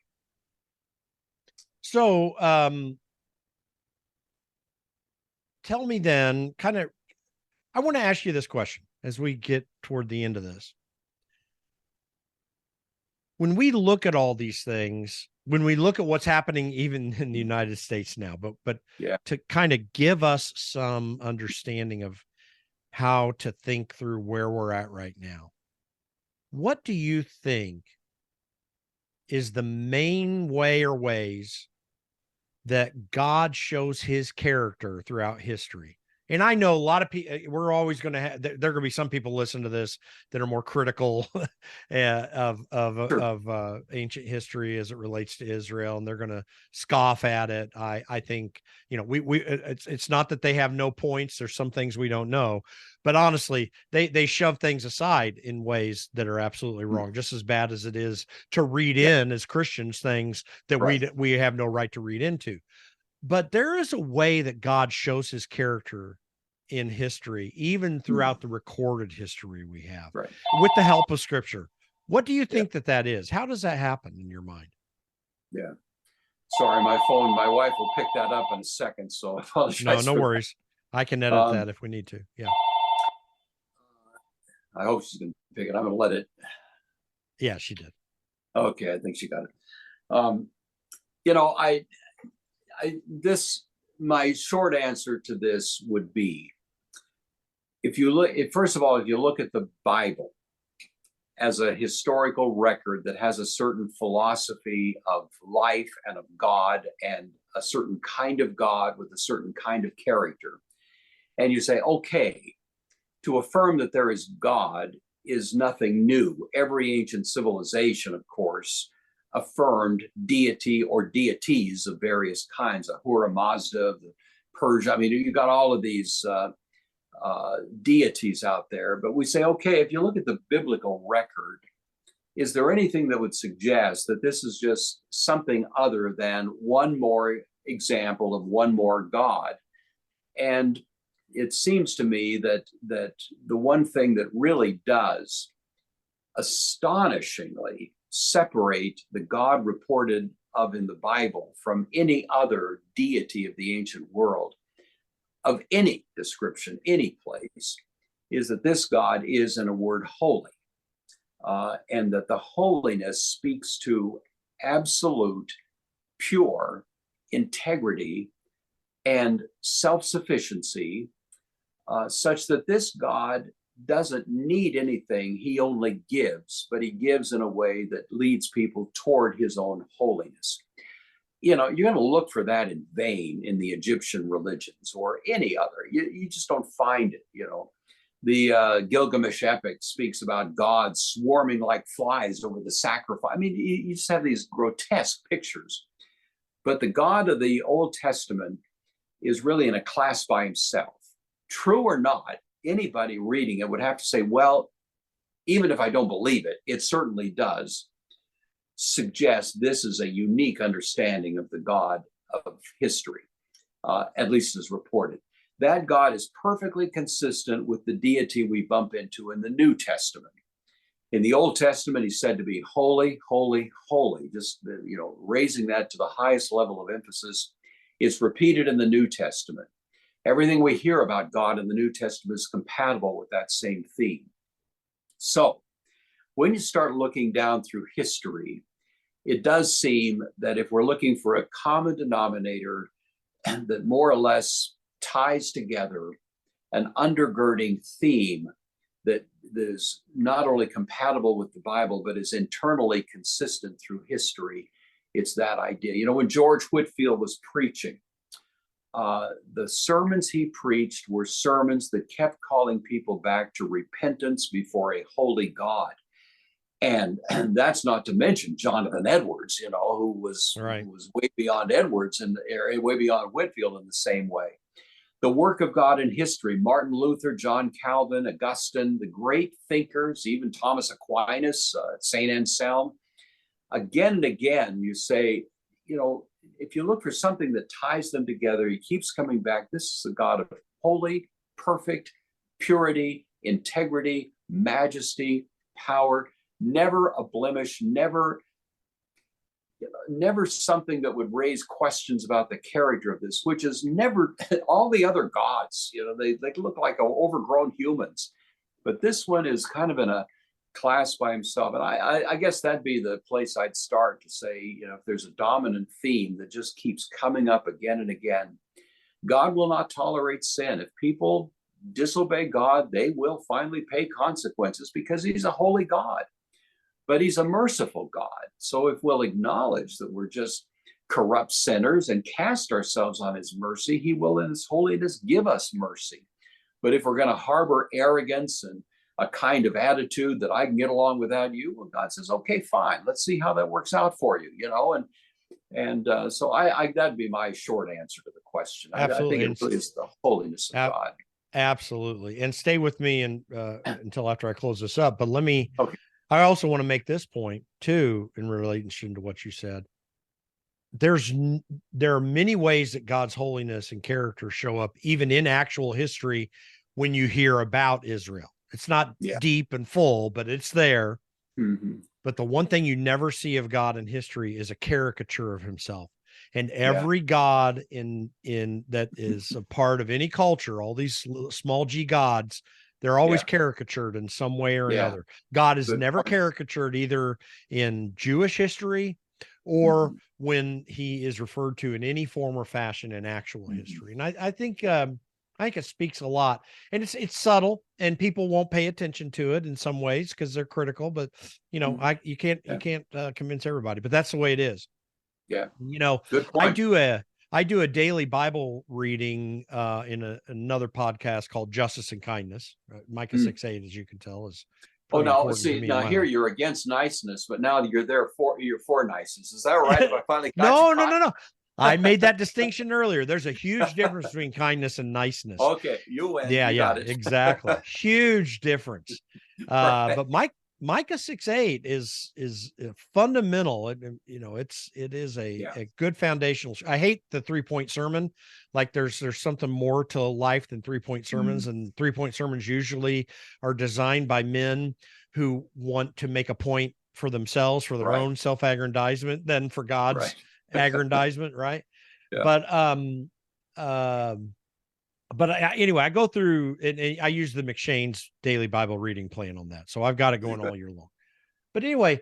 So tell me then, I want to ask you this question as we get toward the end of this. When we look at all these things, when we look at what's happening even in the United States now, but to kind of give us some understanding of how to think through where we're at right now, what do you think is the main way or ways that God shows his character throughout history? And I know a lot of people, we're always going to have, there are going to be some people listen to this that are more critical Sure. of ancient history as it relates to Israel, and they're going to scoff at it. I think, you know, it's not that they have no points. There's some things we don't know, but honestly, they shove things aside in ways that are absolutely wrong, just as bad as it is to read Yeah. in as Christians things that Right. we have no right to read into. But there is a way that God shows his character in history, even throughout the recorded history we have, Right. with the help of scripture. What do you Yeah. think that is? How does that happen in your mind? Yeah. Sorry, my phone. My wife will pick that up in a second, so I No, apologize no for that. worries. I can edit that if we need to. Yeah. I hope she's going to pick it. I'm going to let it. Yeah, she did. Okay, I think she got it. You know, my short answer to this would be, if you look, first of all, if you look at the Bible as a historical record that has a certain philosophy of life and of God and a certain kind of God with a certain kind of character, and you say, okay, to affirm that there is God is nothing new. Every ancient civilization, of course, affirmed deity or deities of various kinds, Ahura Mazda, the Persia. I mean, you got all of these deities out there. But we say, okay, if you look at the biblical record, is there anything that would suggest that this is just something other than one more example of one more God? And it seems to me that the one thing that really does astonishingly separate the God reported of in the Bible from any other deity of the ancient world, of any description, any place, is that this God is, in a word, holy, and that the holiness speaks to absolute, pure integrity and self-sufficiency, such that this God doesn't need anything. He only gives, but he gives in a way that leads people toward his own holiness. You know, you're going to look for that in vain in the Egyptian religions or any other. You just don't find it. You know, the Gilgamesh epic speaks about gods swarming like flies over the sacrifice. I mean, you just have these grotesque pictures. But the God of the Old Testament is really in a class by himself. True or not, anybody reading it would have to say, well, even if I don't believe it, it certainly does suggest this is a unique understanding of the God of history, at least as reported. That God is perfectly consistent with the deity we bump into in the New Testament. In the Old Testament, he's said to be holy, holy, holy, just, you know, raising that to the highest level of emphasis. It's repeated in the New Testament. Everything we hear about God in the New Testament is compatible with that same theme. So when you start looking down through history, it does seem that if we're looking for a common denominator that more or less ties together an undergirding theme that is not only compatible with the Bible, but is internally consistent through history, it's that idea. You know, when George Whitfield was preaching, the sermons he preached were sermons that kept calling people back to repentance before a holy God. And that's not to mention Jonathan Edwards, you know, who was way beyond Edwards and way beyond Whitfield in the same way. The work of God in history, Martin Luther, John Calvin, Augustine, the great thinkers, even Thomas Aquinas, St. Anselm, again and again, you say, you know, if you look for something that ties them together, he keeps coming back. This is a God of holy, perfect, purity, integrity, majesty, power, never a blemish, never something that would raise questions about the character of this, which is never. All the other gods, you know, they look like overgrown humans, but this one is kind of in a class by himself. And I guess that'd be the place I'd start to say, you know, if there's a dominant theme that just keeps coming up again and again, God will not tolerate sin. If people disobey God, they will finally pay consequences because he's a holy God. But he's a merciful God. So if we'll acknowledge that we're just corrupt sinners and cast ourselves on his mercy, he will in his holiness give us mercy. But if we're going to harbor arrogance and a kind of attitude that I can get along without you, well, God says, okay, fine. Let's see how that works out for you, you know? And so that'd be my short answer to the question. I think it really is the holiness of God. Absolutely. And stay with me until after I close this up. But I also want to make this point too, in relation to what you said. There are many ways that God's holiness and character show up, even in actual history, when you hear about Israel. It's not deep and full, but it's there. Mm-hmm. But the one thing you never see of God in history is a caricature of himself. And every God in that is a part of any culture, all these small g gods, they're always caricatured in some way or another. God is never caricatured either in Jewish history or when he is referred to in any form or fashion in actual history. And I think it speaks a lot, and it's subtle, and people won't pay attention to it in some ways because they're critical. But you know, you can't convince everybody. But that's the way it is. Yeah, you know, good point. I do a daily Bible reading in another podcast called Justice and Kindness. Micah 6:8, as you can tell, is. Oh, now see, now here you're against niceness, but now you're for niceness. Is that right? If I finally got No. I made that distinction earlier. There's a huge difference between kindness and niceness. Okay, you win. Yeah, got it. Exactly. Huge difference. But Micah 6:8 is fundamental. It is a good foundational. I hate the 3-point sermon. Like there's something more to life than 3-point sermons, and 3-point sermons usually are designed by men who want to make a point for themselves, for their own self-aggrandizement, than for God's aggrandizement, right? But anyway, I go through and I use the McShane's daily Bible reading plan on that. So I've got it going all year long. But anyway,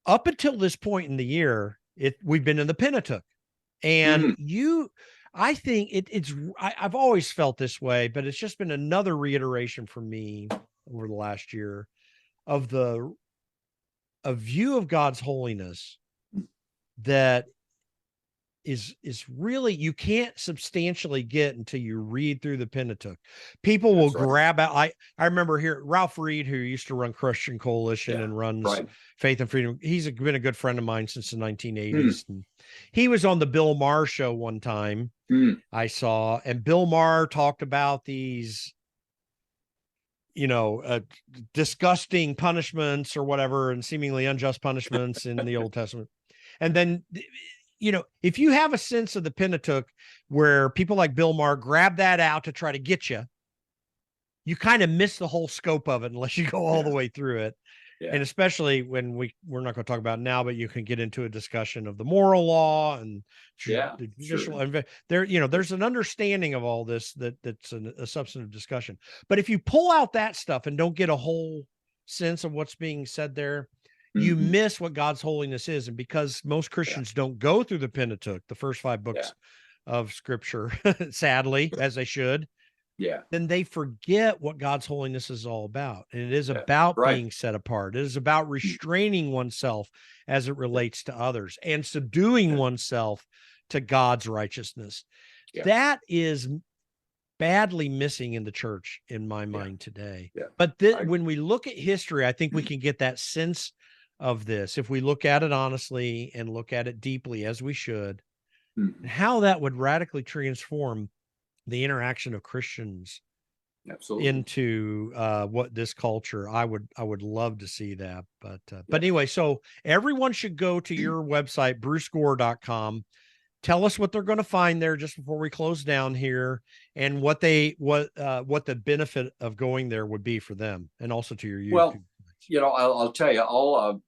up until this point in the year, we've been in the Pentateuch. And I think I've always felt this way, but it's just been another reiteration for me over the last year of a view of God's holiness that is really, you can't substantially get until you read through the Pentateuch. People will grab out. I remember here Ralph Reed, who used to run Christian Coalition and runs Faith and Freedom. He's been a good friend of mine since the 1980s. And he was on the Bill Maher show one time. I saw, and Bill Maher talked about these, disgusting punishments or whatever, and seemingly unjust punishments in the Old Testament. And then, if you have a sense of the Pentateuch where people like Bill Maher grab that out to try to get you, you kind of miss the whole scope of it unless you go all the way through it. And especially when we're not going to talk about it now, but you can get into a discussion of the moral law and the judicial. There's an understanding of all this that's a substantive discussion. But if you pull out that stuff and don't get a whole sense of what's being said there, you miss what God's holiness is. And because most Christians don't go through the Pentateuch, the first 5 books of Scripture, sadly, as they should, then they forget what God's holiness is all about. And it is about being set apart. It is about restraining oneself as it relates to others and subduing oneself to God's righteousness. That is badly missing in the church, in my mind, today. But when we look at history, I think we can get that sense of this if we look at it honestly and look at it deeply, as we should, and how that would radically transform the interaction of Christians into what this culture. I would love to see that. But anyway, so everyone should go to your website, brucegore.com. Tell us what they're going to find there just before we close down here, and what the benefit of going there would be for them, and also to your YouTube. Well, I'll tell you,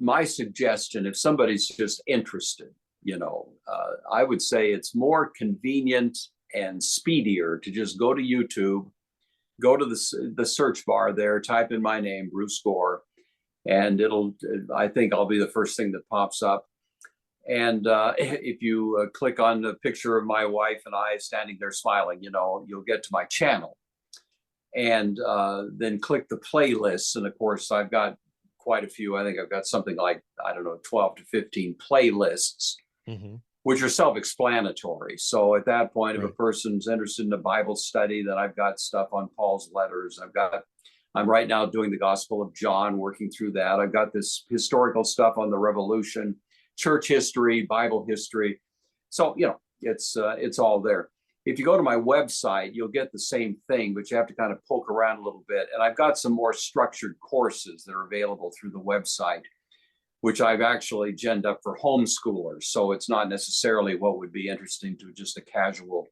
my suggestion, if somebody's just interested, I would say it's more convenient and speedier to just go to YouTube, go to the search bar there, type in my name, Bruce Gore, and I think I'll be the first thing that pops up. And if you click on the picture of my wife and I standing there smiling, you'll get to my channel. And then click the playlists. And of course, I've got quite a few. I think I've got something like, I don't know, 12 to 15 playlists, which are self-explanatory. So at that point, if a person's interested in a Bible study, then I've got stuff on Paul's letters. I'm right now doing the Gospel of John, working through that. I've got this historical stuff on the Revolution, church history, Bible history. So, it's all there. If you go to my website, you'll get the same thing, but you have to kind of poke around a little bit. And I've got some more structured courses that are available through the website, which I've actually ginned up for homeschoolers. So it's not necessarily what would be interesting to just a casual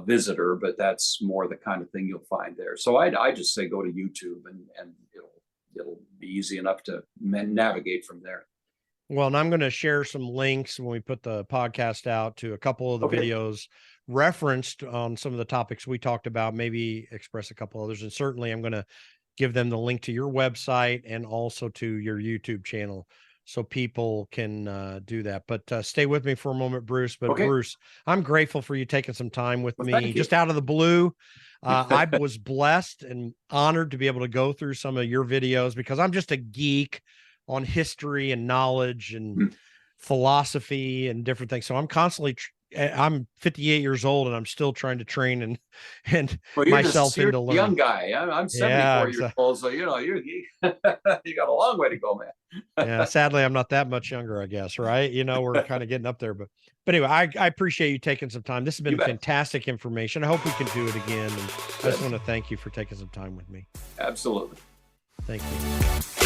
visitor, but that's more the kind of thing you'll find there. So I just say go to YouTube, and it'll be easy enough to navigate from there. Well, and I'm going to share some links when we put the podcast out to a couple of the videos referenced on some of the topics we talked about, maybe express a couple others. And certainly I'm going to give them the link to your website and also to your YouTube channel so people can do that. But stay with me for a moment, Bruce. But Bruce, I'm grateful for you taking some time with me just out of the blue. I was blessed and honored to be able to go through some of your videos because I'm just a geek on history and knowledge and philosophy and different things. So I'm constantly, I'm 58 years old and I'm still trying to train and myself into learning. Young guy. I'm 74 years old. So, you got a long way to go, man. Yeah. Sadly, I'm not that much younger, I guess. Right. We're kind of getting up there, but anyway, I appreciate you taking some time. This has been fantastic information. I hope we can do it again. And I just want to thank you for taking some time with me. Absolutely. Thank you.